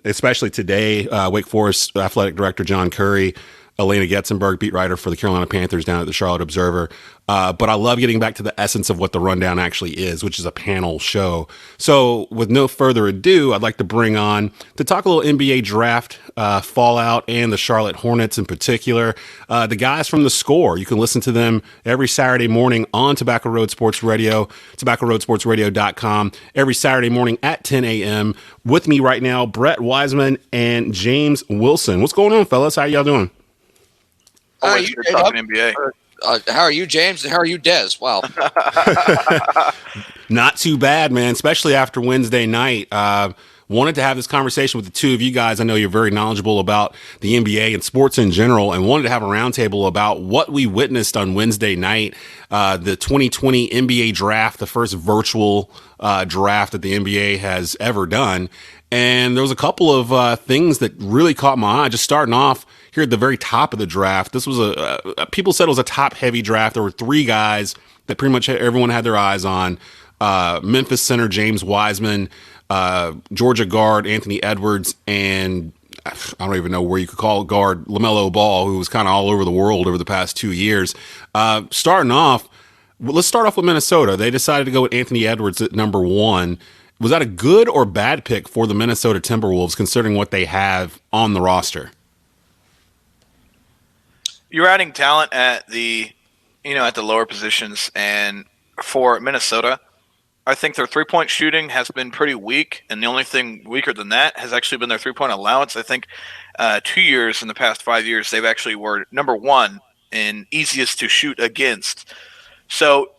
especially today, Wake Forest Athletic Director John Currie, Elena Getzenberg, beat writer for the Carolina Panthers down at the Charlotte Observer. But I love getting back to the essence of what the Rundown actually is, which is a panel show. So with no further ado, I'd like to bring on to talk a little NBA draft fallout and the Charlotte Hornets in particular, the guys from The Score. You can listen to them every Saturday morning on Tobacco Road Sports Radio, tobaccoroadsportsradio.com, every Saturday morning at 10 a.m. With me right now, Brett Wiseman and James Wilson. What's going on, fellas? How y'all doing? Always good talking NBA. How are you, James? And how are you, Dez? Wow. Not too bad, man, especially after Wednesday night. Wanted to have this conversation with the two of you guys. I know you're very knowledgeable about the NBA and sports in general, and wanted to have a roundtable about what we witnessed on Wednesday night, the 2020 NBA draft, the first virtual draft that the NBA has ever done. And there was a couple of things that really caught my eye. Just starting off here at the very top of the draft, this was people said it was a top-heavy draft. There were three guys that pretty much everyone had their eyes on. Memphis center James Wiseman, Georgia guard Anthony Edwards, and I don't even know where you could call it guard LaMelo Ball, who was kind of all over the world over the past 2 years. Starting off, let's start off with Minnesota. They decided to go with Anthony Edwards at number 1. Was that a good or bad pick for the Minnesota Timberwolves, considering what they have on the roster? You're adding talent at the lower positions, and for Minnesota, I think their three-point shooting has been pretty weak, and the only thing weaker than that has actually been their three-point allowance. I think 2 years in the past 5 years, they've actually were number one in easiest to shoot against. So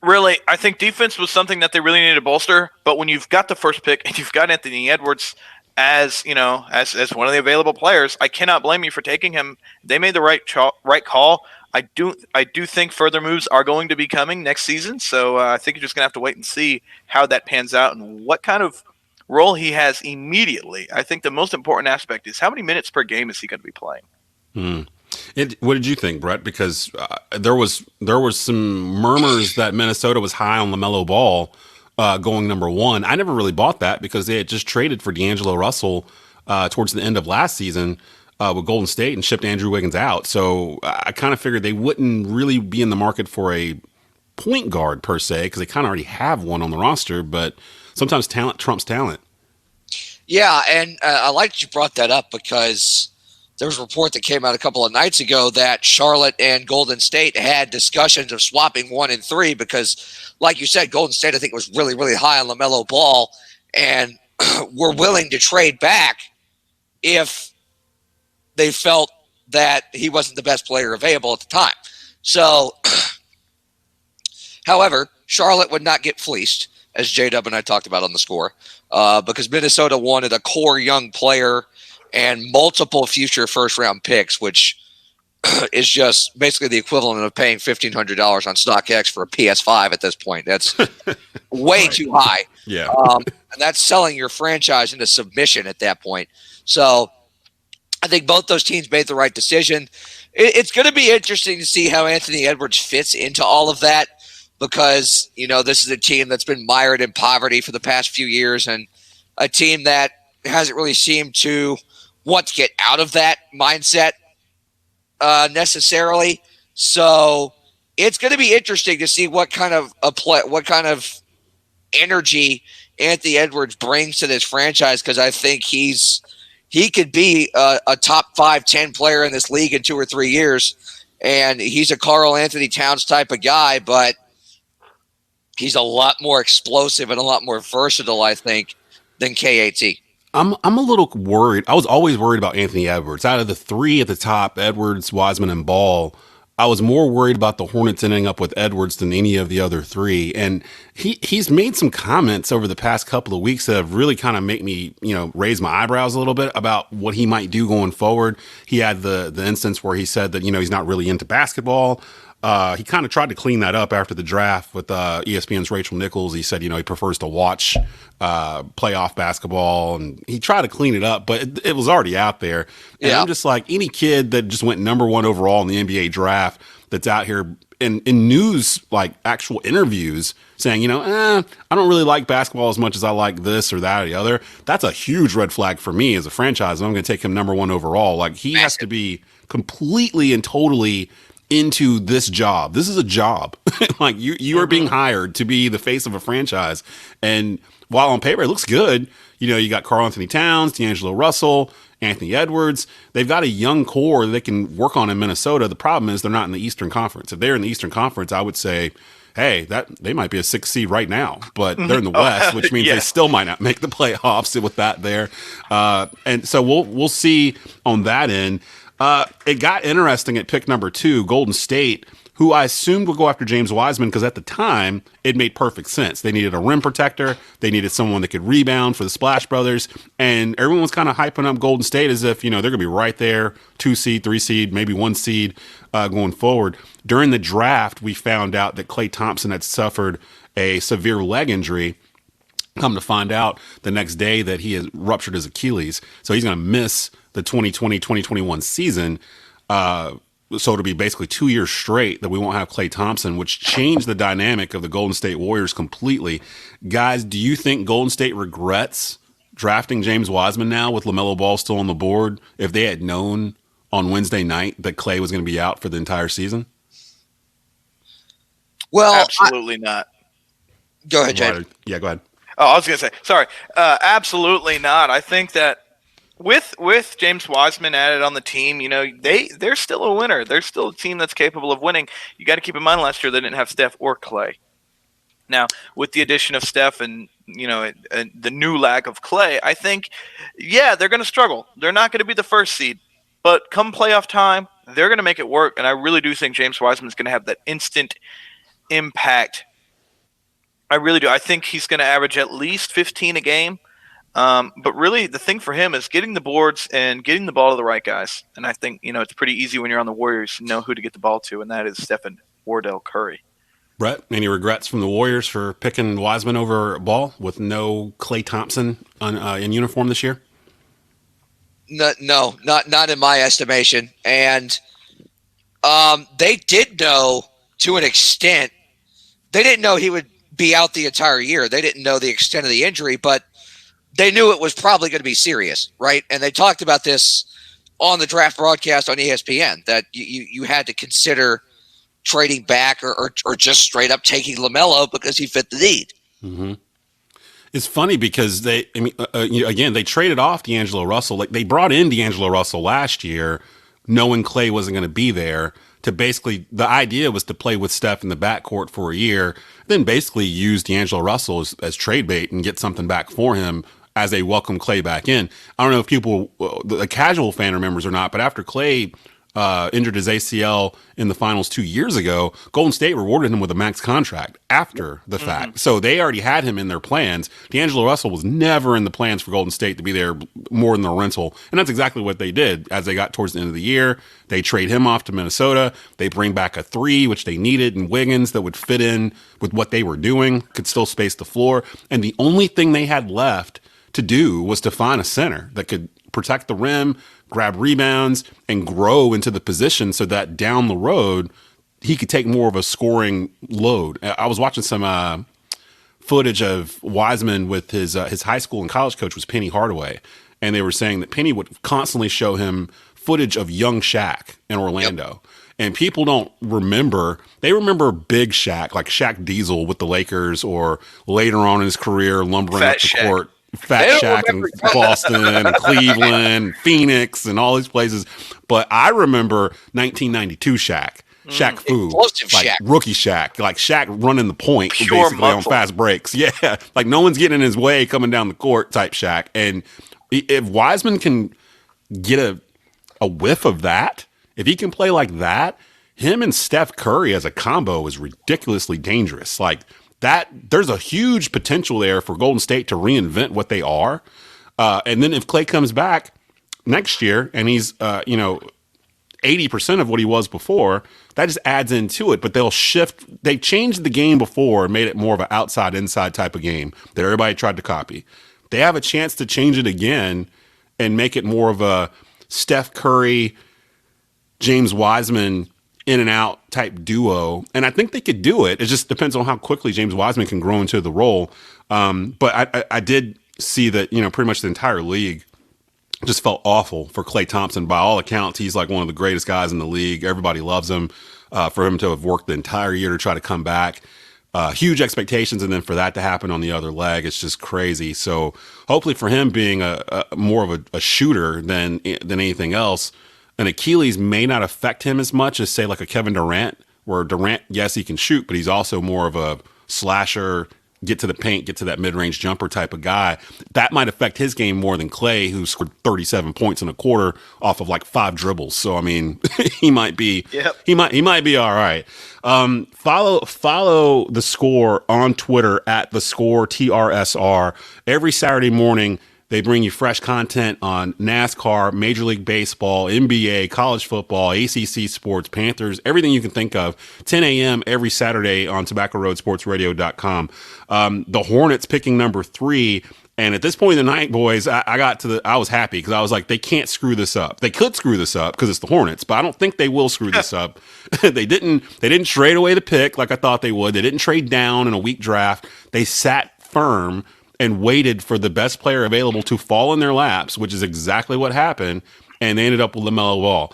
really, I think defense was something that they really needed to bolster. But when you've got the first pick and you've got Anthony Edwards as as one of the available players, I cannot blame you for taking him. They made the right call. I do think further moves are going to be coming next season. So I think you're just gonna have to wait and see how that pans out and what kind of role he has immediately. I think the most important aspect is how many minutes per game is he going to be playing. What did you think, Brett? Because there was some murmurs that Minnesota was high on LaMelo Ball going number one. I never really bought that because they had just traded for D'Angelo Russell towards the end of last season with Golden State and shipped Andrew Wiggins out. So I kind of figured they wouldn't really be in the market for a point guard per se because they kind of already have one on the roster. But sometimes talent trumps talent. Yeah, and I like that you brought that up because there was a report that came out a couple of nights ago that Charlotte and Golden State had discussions of swapping 1 and 3 because, like you said, Golden State, I think, was really, really high on LaMelo Ball and were willing to trade back if they felt that he wasn't the best player available at the time. So, however, Charlotte would not get fleeced, as J-Dub and I talked about on the score, because Minnesota wanted a core young player and multiple future first-round picks, which is just basically the equivalent of paying $1,500 on StockX for a PS5 at this point. That's way too high. Yeah. And that's selling your franchise into submission at that point. So I think both those teams made the right decision. It's going to be interesting to see how Anthony Edwards fits into all of that because, this is a team that's been mired in poverty for the past few years and a team that hasn't really seemed to want to get out of that mindset necessarily. So it's going to be interesting to see what kind of energy Anthony Edwards brings to this franchise because I think he could be a top 5-10 player in this league in 2 or 3 years, and he's a Karl Anthony Towns type of guy, but he's a lot more explosive and a lot more versatile, I think, than KAT. I'm a little worried. I was always worried about Anthony Edwards. Out of the 3 at the top, Edwards, Wiseman, and Ball, I was more worried about the Hornets ending up with Edwards than any of the other 3. And he's made some comments over the past couple of weeks that have really kind of make me, raise my eyebrows a little bit about what he might do going forward. He had the instance where he said that, he's not really into basketball. He kind of tried to clean that up after the draft with ESPN's Rachel Nichols. He said, he prefers to watch playoff basketball, and he tried to clean it up, but it was already out there. And I'm just like, any kid that just went number 1 overall in the NBA draft that's out here in news, like actual interviews saying, I don't really like basketball as much as I like this or that or the other. That's a huge red flag for me as a franchise. I'm going to take him number 1 overall. Like, he has to be completely and totally into this job. This is a job. Like, you are being hired to be the face of a franchise. And while on paper it looks good, you got Karl Anthony Towns, D'Angelo Russell, Anthony Edwards. They've got a young core that they can work on in Minnesota. The problem is they're not in the Eastern Conference. If they're in the Eastern Conference, I would say, hey, that they might be a 6th seed right now, but they're in the West, which means they still might not make the playoffs with that there. And so we'll see on that end. It got interesting at pick number 2, Golden State, who I assumed would go after James Wiseman because at the time it made perfect sense. They needed a rim protector. They needed someone that could rebound for the Splash Brothers. And everyone was kind of hyping up Golden State as if, they're going to be right there, 2 seed, 3 seed, maybe 1 seed going forward. During the draft, we found out that Klay Thompson had suffered a severe leg injury. Come to find out the next day that he has ruptured his Achilles. So he's going to miss the 2020-2021 season. So it'll be basically 2 years straight that we won't have Klay Thompson, which changed the dynamic of the Golden State Warriors completely. Guys, do you think Golden State regrets drafting James Wiseman now with LaMelo Ball still on the board if they had known on Wednesday night that Klay was going to be out for the entire season? Well, absolutely not. Go ahead, Jay. Yeah, go ahead. Oh, I was going to say, sorry. Absolutely not. I think that with James Wiseman added on the team, they're still a winner. They're still a team that's capable of winning. You got to keep in mind last year they didn't have Steph or Klay. Now, with the addition of Steph and the new lack of Clay, I think, they're going to struggle. They're not going to be the first seed, but come playoff time, they're going to make it work. And I really do think James Wiseman is going to have that instant impact. I really do. I think he's going to average at least 15 a game. But really, the thing for him is getting the boards and getting the ball to the right guys. And I think, it's pretty easy when you're on the Warriors to know who to get the ball to, and that is Stephen Wardell Curry. Brett, any regrets from the Warriors for picking Wiseman over Ball with no Klay Thompson in uniform this year? No, not in my estimation. And they did know to an extent. They didn't know he would be out the entire year. They didn't know the extent of the injury, but they knew it was probably going to be serious, right? And they talked about this on the draft broadcast on ESPN, that you had to consider trading back or just straight up taking LaMelo because he fit the need. Mm-hmm. It's funny because they traded off D'Angelo Russell. Like, they brought in D'Angelo Russell last year knowing Klay wasn't going to be there, to basically, the idea was to play with Steph in the backcourt for a year, then basically use D'Angelo Russell as trade bait and get something back for him as they welcome Klay back in. I don't know if people, the casual fan remembers or not, but after Klay injured his ACL in the finals 2 years ago, Golden State rewarded him with a max contract after the fact. So they already had him in their plans. D'Angelo Russell was never in the plans for Golden State to be there more than the rental. And that's exactly what they did. As they got towards the end of the year, they trade him off to Minnesota. They bring back a 3, which they needed, and Wiggins that would fit in with what they were doing, could still space the floor. And the only thing they had left to do was to find a center that could protect the rim, grab rebounds, and grow into the position so that down the road he could take more of a scoring load. I was watching some footage of Wiseman with his high school and college coach was Penny Hardaway, and they were saying that Penny would constantly show him footage of young Shaq in Orlando. Yep. And people don't remember, they remember big Shaq, like Shaq Diesel with the Lakers, or later on in his career lumbering up the court. Fat Shaq in Boston and Cleveland, Phoenix, and all these places. But I remember 1992 Shaq Fu, like Shaq. Rookie Shaq, like Shaq running the point basically on fast breaks. Yeah, like no one's getting in his way coming down the court type Shaq. And if Wiseman can get a whiff of that, if he can play like that, him and Steph Curry as a combo is ridiculously dangerous. Like, that there's a huge potential there for Golden State to reinvent what they are. And then if Klay comes back next year and he's, 80% of what he was before, that just adds into it. But they'll shift. They changed the game before and made it more of an outside-inside type of game that everybody tried to copy. They have a chance to change it again and make it more of a Steph Curry, James Wiseman in and out type duo. And I think they could do it. It just depends on how quickly James Wiseman can grow into the role. But I did see that, pretty much the entire league just felt awful for Klay Thompson. By all accounts, he's like one of the greatest guys in the league. Everybody loves him. For him to have worked the entire year to try to come back, huge expectations. And then for that to happen on the other leg, it's just crazy. So hopefully for him being a more of a shooter than anything else, an Achilles may not affect him as much as, say, like a Kevin Durant, where Durant, yes, he can shoot, but he's also more of a slasher, get to the paint, get to that mid-range jumper type of guy. That might affect his game more than Klay, who scored 37 points in a quarter off of like 5 dribbles. So, I mean, he might be he might be all right. Follow The Score on Twitter at The Score TRSR. Every Saturday morning, they bring you fresh content on NASCAR, Major League Baseball, NBA, college football, ACC sports, Panthers, everything you can think of. 10 a.m. every Saturday on TobaccoRoadSportsRadio.com. The Hornets picking number 3. And at this point in the night, boys, I was happy because I was like, they can't screw this up. They could screw this up because it's the Hornets, but I don't think they will screw this up. They didn't trade away the pick like I thought they would. They didn't trade down in a weak draft. They sat firm and waited for the best player available to fall in their laps, which is exactly what happened, and they ended up with LaMelo Ball.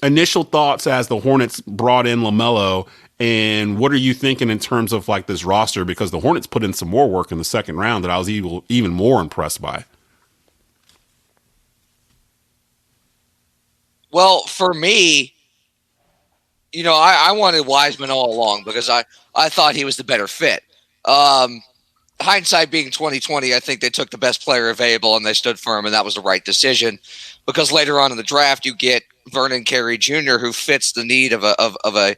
Initial thoughts as the Hornets brought in LaMelo, and what are you thinking in terms of like this roster? Because the Hornets put in some more work in the second round that I was even more impressed by. Well, for me, I wanted Wiseman all along because I thought he was the better fit. Hindsight being 2020, I think they took the best player available and they stood firm, and that was the right decision. Because later on in the draft, you get Vernon Carey Jr., who fits the need of a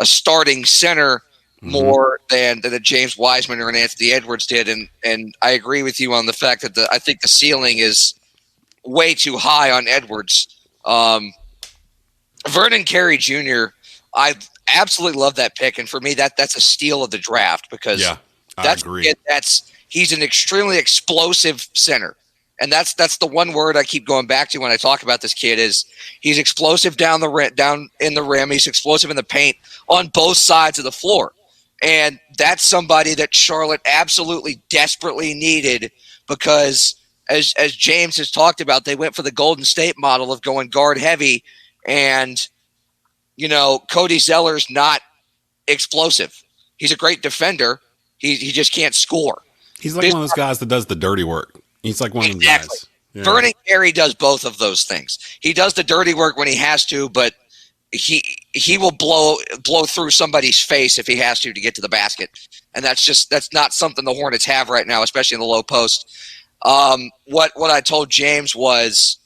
starting center more than a James Wiseman or an Anthony Edwards did. And I agree with you on the fact that I think the ceiling is way too high on Edwards. Vernon Carey Jr., I absolutely love that pick, and for me, that's a steal of the draft because I agree. He's an extremely explosive center, and that's the one word I keep going back to when I talk about this kid is he's explosive down in the rim, he's explosive in the paint on both sides of the floor, and that's somebody that Charlotte absolutely desperately needed because as James has talked about, they went for the Golden State model of going guard heavy. And, Cody Zeller's not explosive. He's a great defender. He just can't score. He's like one of those guys that does the dirty work. He's like one of those guys. Yeah. Vernon Carey does both of those things. He does the dirty work when he has to, but he will blow through somebody's face if he has to get to the basket. And that's not something the Hornets have right now, especially in the low post. What I told James was,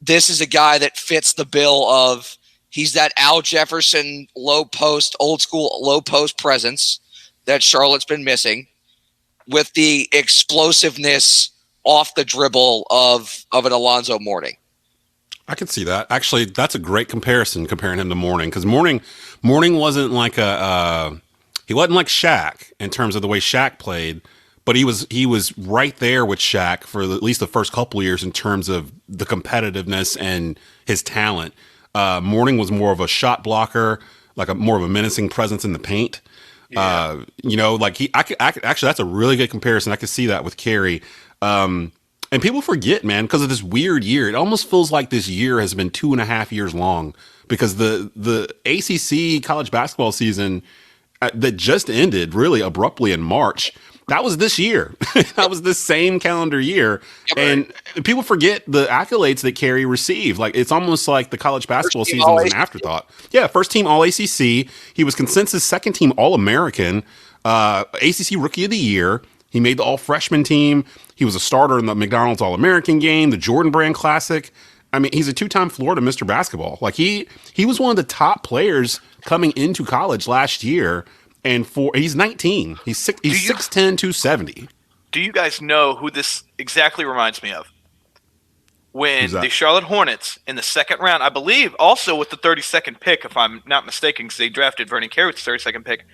this is a guy that fits the bill of he's that Al Jefferson low post, old school low post presence that Charlotte's been missing with the explosiveness off the dribble of an Alonzo Mourning. I can see that. Actually, that's a great comparison comparing him to Mourning because Mourning wasn't like he wasn't like Shaq in terms of the way Shaq played. But he was right there with Shaq for at least the first couple of years in terms of the competitiveness and his talent. Mourning was more of a shot blocker, like more of a menacing presence in the paint. Yeah. Actually, that's a really good comparison. I could see that with Carey. And people forget, man, because of this weird year. It almost feels like this year has been 2.5 years long because the ACC college basketball season that just ended really abruptly in March. That was this year. That was this same calendar year. And people forget the accolades that Carey received. Like, it's almost like the college basketball season was an afterthought. Yeah, first team All-ACC. He was consensus second team All-American, ACC Rookie of the Year. He made the All-Freshman team. He was a starter in the McDonald's All-American game, the Jordan Brand Classic. I mean, he's a two-time Florida Mr. Basketball. Like, he was one of the top players coming into college last year. And he's 19. He's 6'10", 270. Do you guys know who this exactly reminds me of? When the Charlotte Hornets in the second round, I believe also with the 32nd pick, if I'm not mistaken, because they drafted Vernon Carey with the 32nd pick,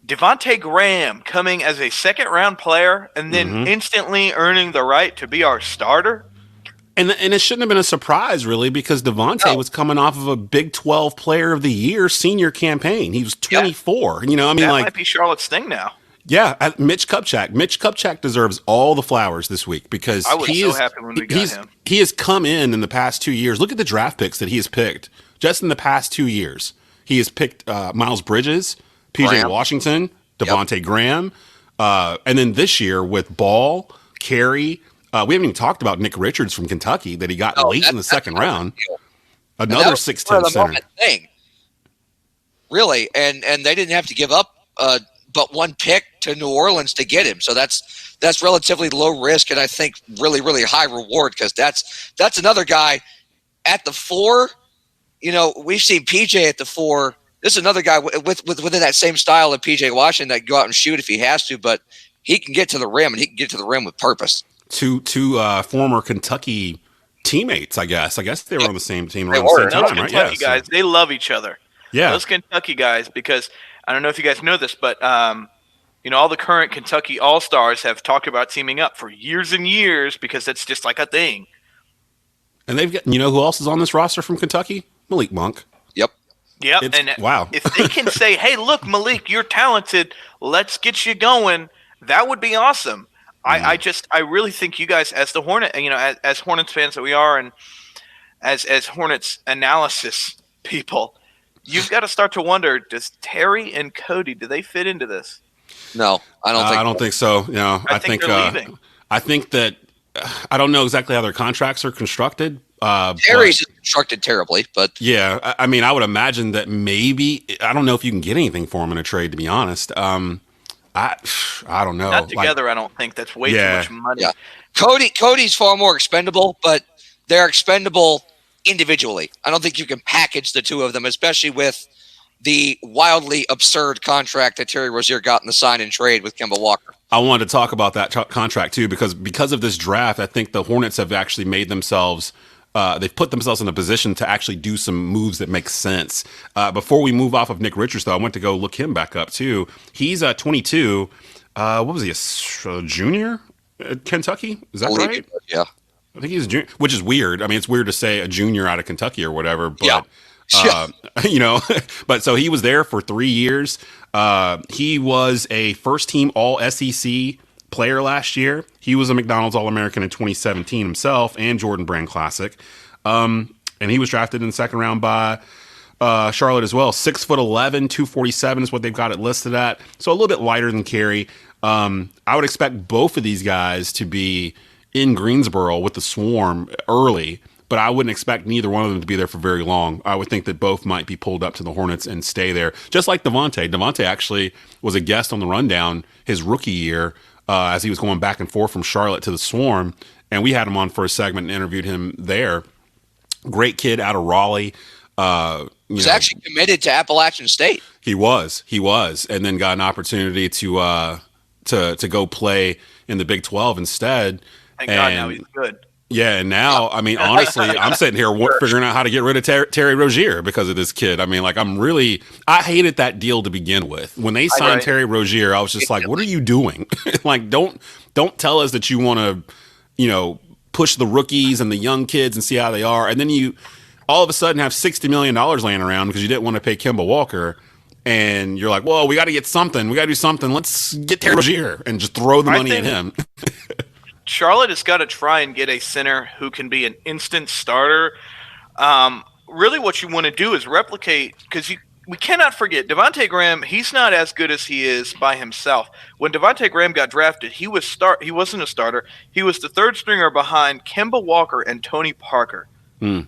Devontae Graham coming as a second-round player and then instantly earning the right to be our starter. And it shouldn't have been a surprise, really, because Devontae was coming off of a Big 12 Player of the Year senior campaign. He was 24. That might be Charlotte's thing now. Yeah, Mitch Kupchak. Mitch Kupchak deserves all the flowers this week because I was so happy when we got him. He has come in the past 2 years. Look at the draft picks that he has picked just in the past 2 years. He has picked Miles Bridges, PJ Washington, Devontae Graham, and then this year with Ball, Carey. We haven't even talked about Nick Richards from Kentucky that he got late in the second round. Another 6'10" center. Thing. Really, and they didn't have to give up but one pick to New Orleans to get him. So that's relatively low risk and I think really, really high reward because that's another guy at the 4. We've seen PJ at the 4. This is another guy within that same style of PJ Washington that can go out and shoot if he has to, but he can get to the rim and he can get to the rim with purpose. Two former Kentucky teammates, I guess. I guess they were on the same team around the same time, right? Kentucky guys, they love each other. Yeah. Those Kentucky guys, because I don't know if you guys know this, but all the current Kentucky All-Stars have talked about teaming up for years and years because it's just like a thing. And they've got, who else is on this roster from Kentucky? Malik Monk. Yep. Wow. If they can say, hey, look, Malik, you're talented. Let's get you going. That would be awesome. I really think you guys, as the Hornet, as Hornets fans that we are, and as Hornets analysis people, you've got to start to wonder: does Terry and Cody do they fit into this? No, I don't think so. I think they're leaving. I think that I don't know exactly how their contracts are constructed. Terry's constructed terribly, but yeah, I mean, I would imagine that maybe I don't know if you can get anything for him in a trade. To be honest, I don't know. Not together, I don't think. That's way too much money. Yeah, Cody's far more expendable, but they're expendable individually. I don't think you can package the two of them, especially with the wildly absurd contract that Terry Rozier got in the sign and trade with Kemba Walker. I wanted to talk about that contract too, because of this draft, I think the Hornets have actually made themselves. They've put themselves in a position to actually do some moves that make sense. Before we move off of Nick Richards, though, I went to go look him back up too. He's 22. What was he? A junior at Kentucky? Is that right? Yeah. I think he's a junior, which is weird. I mean, it's weird to say a junior out of Kentucky or whatever, but but so he was there for 3 years. He was a first team all SEC player last year. He was a McDonald's All-American in 2017 himself and Jordan Brand Classic. And he was drafted in the second round by Charlotte as well. 6'11", 247 is what they've got it listed at. So a little bit lighter than Currie. I would expect both of these guys to be in Greensboro with the Swarm early, but I wouldn't expect neither one of them to be there for very long. I would think that both might be pulled up to the Hornets and stay there, just like Devontae. Devontae actually was a guest on the Rundown his rookie year as he was going back and forth from Charlotte to the Swarm, and we had him on for a segment and interviewed him there. Great kid out of Raleigh. He's actually committed to Appalachian State. He was, and then got an opportunity to go play in the Big 12 instead. Thank God now he's good. Yeah, and now, I mean, honestly, I'm sitting here figuring out how to get rid of Terry Rozier because of this kid. I mean, like, I hated that deal to begin with. When they signed Terry Rozier, I was just like, what are you doing? Like, don't tell us that you want to, push the rookies and the young kids and see how they are. And then you all of a sudden have $60 million laying around because you didn't want to pay Kemba Walker. And you're like, well, we got to get something. We got to do something. Let's get Terry Rozier and just throw the money at him. Charlotte has got to try and get a center who can be an instant starter. Really what you want to do is replicate, because we cannot forget, Devontae Graham, he's not as good as he is by himself. When Devontae Graham got drafted, he wasn't a starter. He was the third stringer behind Kemba Walker and Tony Parker.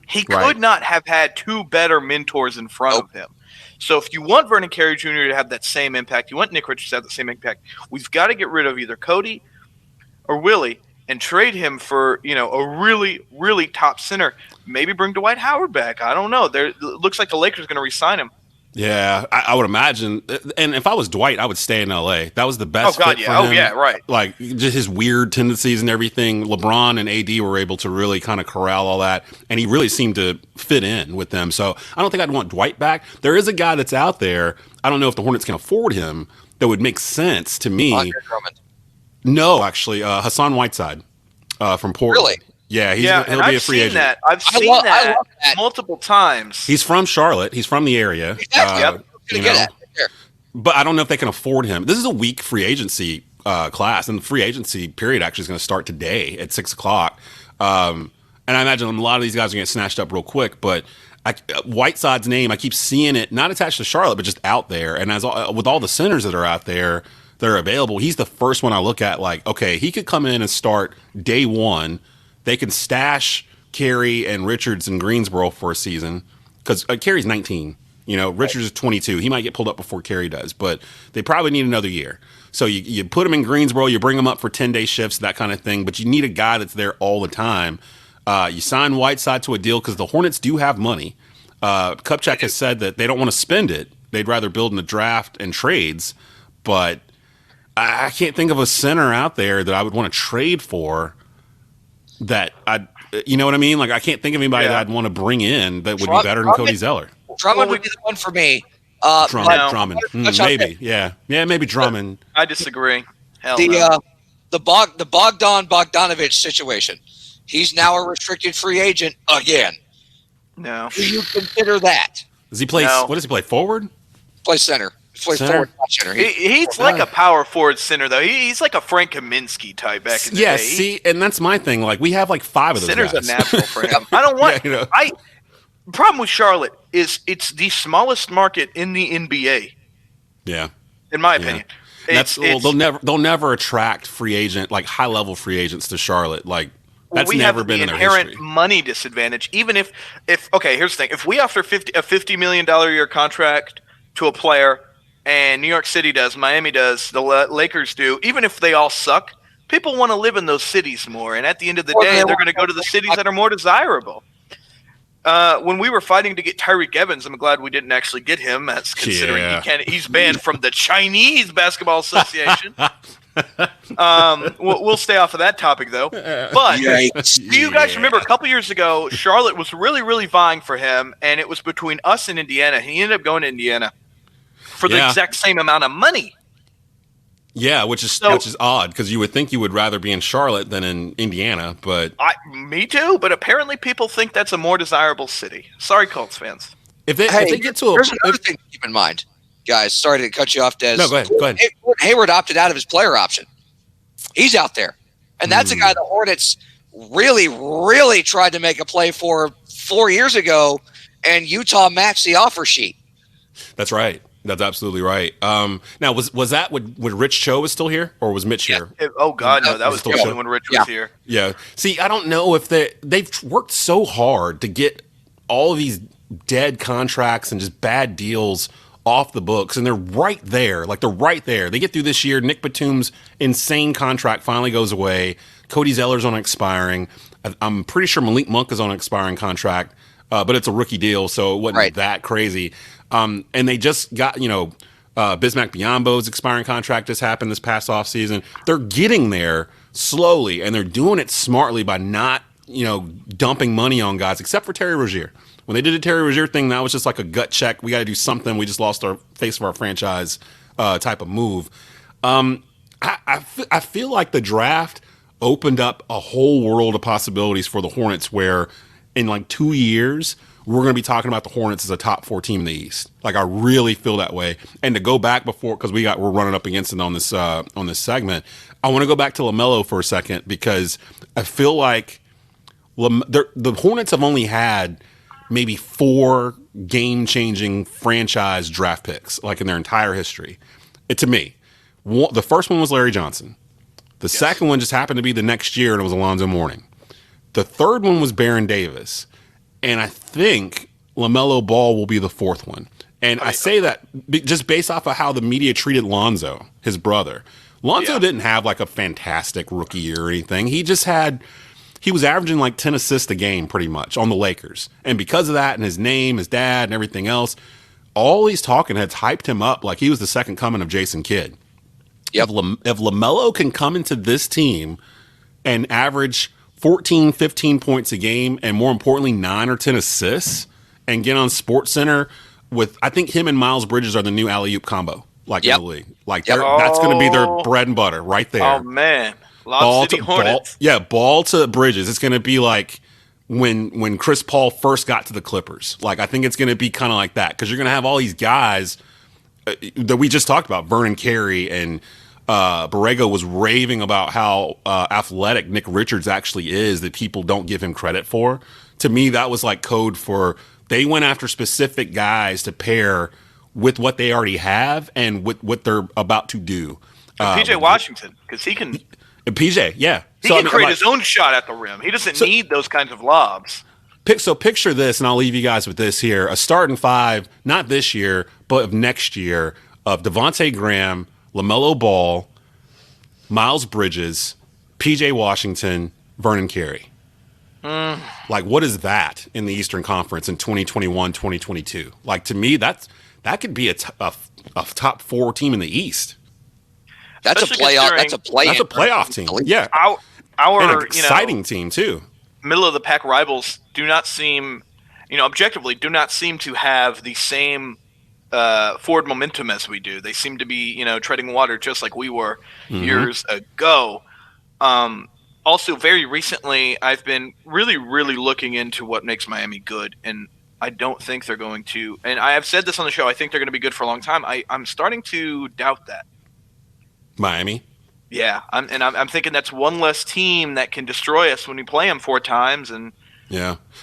He could not have had two better mentors in front of him. So if you want Vernon Carey Jr. to have that same impact, you want Nick Richards to have the same impact, we've got to get rid of either Cody or Willie and trade him for, a really, really top center. Maybe bring Dwight Howard back. I don't know. It looks like the Lakers are going to re-sign him. Yeah, I would imagine. And if I was Dwight, I would stay in L.A. That was the best fit for him. Oh, yeah, right. Like, just his weird tendencies and everything. LeBron and AD were able to really kind of corral all that, and he really seemed to fit in with them. So I don't think I'd want Dwight back. There is a guy that's out there. I don't know if the Hornets can afford him. That would make sense to me. No, actually, Hassan Whiteside from Portland. Really? Yeah, he'll be a free agent. I've seen that multiple times. He's from Charlotte. He's from the area. But I don't know if they can afford him. This is a weak free agency class, and the free agency period actually is going to start today at 6:00. And I imagine a lot of these guys are going to get snatched up real quick. But Whiteside's name, I keep seeing it not attached to Charlotte, but just out there. And with all the centers that are out there that are available, he's the first one I look at. Like, okay, he could come in and start day one. They can stash Currie and Richards in Greensboro for a season because Currie's 19. Richards is 22. He might get pulled up before Currie does, but they probably need another year. So you put him in Greensboro, you bring him up for 10-day shifts, that kind of thing, but you need a guy that's there all the time. You sign Whiteside to a deal because the Hornets do have money. Kupchak has said that they don't want to spend it. They'd rather build in the draft and trades, but I can't think of a center out there that I would want to trade for that you know what I mean? Like, I can't think of anybody that I'd want to bring in that would be better than Cody Zeller. Drummond would be the one for me. Drummond. Maybe. Yeah, maybe Drummond. I disagree. The Bogdan Bogdanovic situation. He's now a restricted free agent again. No. Do you consider that? Does he play? No. What does he play? Forward? Play center. Plays forward, not center. He's like a power forward center, though. He's like a Frank Kaminsky type back in the day. Yeah, see, and that's my thing. Like, we have like 5 of those center's guys. A natural for him. I don't want. The problem with Charlotte is it's the smallest market in the NBA. Yeah, in my opinion. They'll never attract free agent, like high level free agents to Charlotte. Like That's we never have been the in their inherent history. money disadvantage. Even if okay, here's the thing: if we offer a $50 million a year contract to a player, and New York City does, Miami does, the Lakers do, even if they all suck, people want to live in those cities more. And at the end of the day, they're going to go to the cities that are more desirable. When we were fighting to get Tyreek Evans, I'm glad we didn't actually get him, as considering he's banned from the Chinese Basketball Association. We'll stay off of that topic, though. But do you guys remember a couple years ago, Charlotte was really, really vying for him, and it was between us and Indiana. He ended up going to Indiana for the exact same amount of money. Yeah, which is odd, because you would think you would rather be in Charlotte than in Indiana, but me too. But apparently, people think that's a more desirable city. Sorry, Colts fans. If they get to here's another thing to keep in mind, guys. Sorry to cut you off, Des. No, go ahead. Hayward opted out of his player option. He's out there, and that's a guy the Hornets really, really tried to make a play for 4 years ago, and Utah matched the offer sheet. That's right. That's absolutely right. Now, was that when Rich Cho was still here, or was Mitch here? Oh God, no! That was definitely when Rich was here. Yeah. See, I don't know if they've worked so hard to get all of these dead contracts and just bad deals off the books, and they're right there. Like, they're right there. They get through this year. Nick Batum's insane contract finally goes away. Cody Zeller's on expiring. I'm pretty sure Malik Monk is on an expiring contract, but it's a rookie deal, so it wasn't that crazy. And they just got, Bismack Biyombo's expiring contract just happened this past offseason. They're getting there slowly, and they're doing it smartly by not, dumping money on guys, except for Terry Rozier. When they did the Terry Rozier thing, that was just like a gut check. We got to do something. We just lost our face of our franchise type of move. I feel like the draft opened up a whole world of possibilities for the Hornets, where in like 2 years, we're going to be talking about the Hornets as a top 4 team in the East. Like, I really feel that way. And to go back before, because we're running up against it on this segment, I want to go back to LaMelo for a second, because I feel like the Hornets have only had maybe 4 game-changing franchise draft picks, like, in their entire history. To me, the first one was Larry Johnson. The second one just happened to be the next year, and it was Alonzo Mourning. The third one was Baron Davis. And I think LaMelo Ball will be the fourth one. And I say that just based off of how the media treated Lonzo, his brother. Lonzo didn't have like a fantastic rookie year or anything. He was averaging like 10 assists a game pretty much on the Lakers. And because of that, and his name, his dad, and everything else, all these talking heads hyped him up like he was the second coming of Jason Kidd. Yep. If LaMelo can come into this team and average 14, 15 points a game, and more importantly, 9 or 10 assists, and get on SportsCenter with, I think him and Miles Bridges are the new alley-oop combo, in the league. Like, that's going to be their bread and butter right there. Oh, man. Lob City Hornets. Ball to Bridges. It's going to be like when Chris Paul first got to the Clippers. Like, I think it's going to be kind of like that, because you're going to have all these guys that we just talked about, Vernon Carey, and Borrego was raving about how athletic Nick Richards actually is, that people don't give him credit for. To me, that was like code for they went after specific guys to pair with what they already have and with what they're about to do. PJ Washington, because he can. PJ, yeah. He can create his own shot at the rim. He doesn't need those kinds of lobs. So picture this, and I'll leave you guys with this here. A starting 5, not this year, but of next year, of Devontae Graham, LaMelo Ball, Miles Bridges, PJ Washington, Vernon Carey. Like, what is that in the Eastern Conference in 2021, 2022? Like, to me, that could be a top 4 team in the East. That's a playoff. That's a playoff team. Yeah, our and an exciting team too. Middle of the pack rivals do not seem, objectively, do not seem to have the same forward momentum as we do. They seem to be, treading water just like we were years ago. Also, very recently, I've been really, really looking into what makes Miami good, and I don't think they're going to. And I have said this on the show. I think they're going to be good for a long time. I'm starting to doubt that. Miami. Yeah, I'm thinking that's one less team that can destroy us when we play them 4 times, and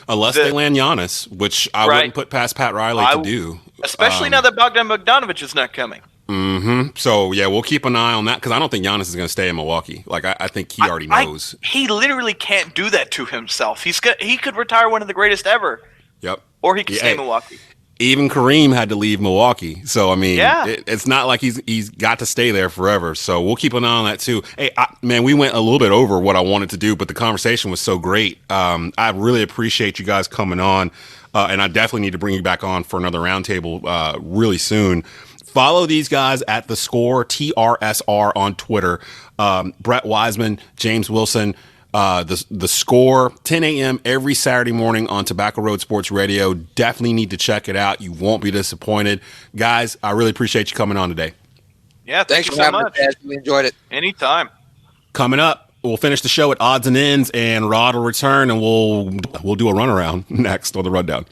unless they land Giannis, which I wouldn't put past Pat Riley to do, especially now that Bogdan Bogdanovic is not coming. So yeah, we'll keep an eye on that because I don't think Giannis is going to stay in Milwaukee. Like I think he already knows. He literally can't do that to himself. He could retire one of the greatest ever. Yep. Or he could stay in Milwaukee. Even Kareem had to leave Milwaukee. So I mean, yeah. It's not like he's got to stay there forever. So we'll keep an eye on that too. Hey, man, we went a little bit over what I wanted to do, but the conversation was so great. I really appreciate you guys coming on, and I definitely need to bring you back on for another roundtable really soon. Follow these guys at The Score, TRSR on Twitter. Brett Wiseman, James Wilson, the Score, 10 a.m. every Saturday morning on Tobacco Road Sports Radio. Definitely need to check it out. You won't be disappointed. Guys, I really appreciate you coming on today. Yeah, thanks for so having much. us. We enjoyed it. Anytime. Coming up, we'll finish the show at odds and ends, and Rod will return, and we'll do a runaround next on the Rundown.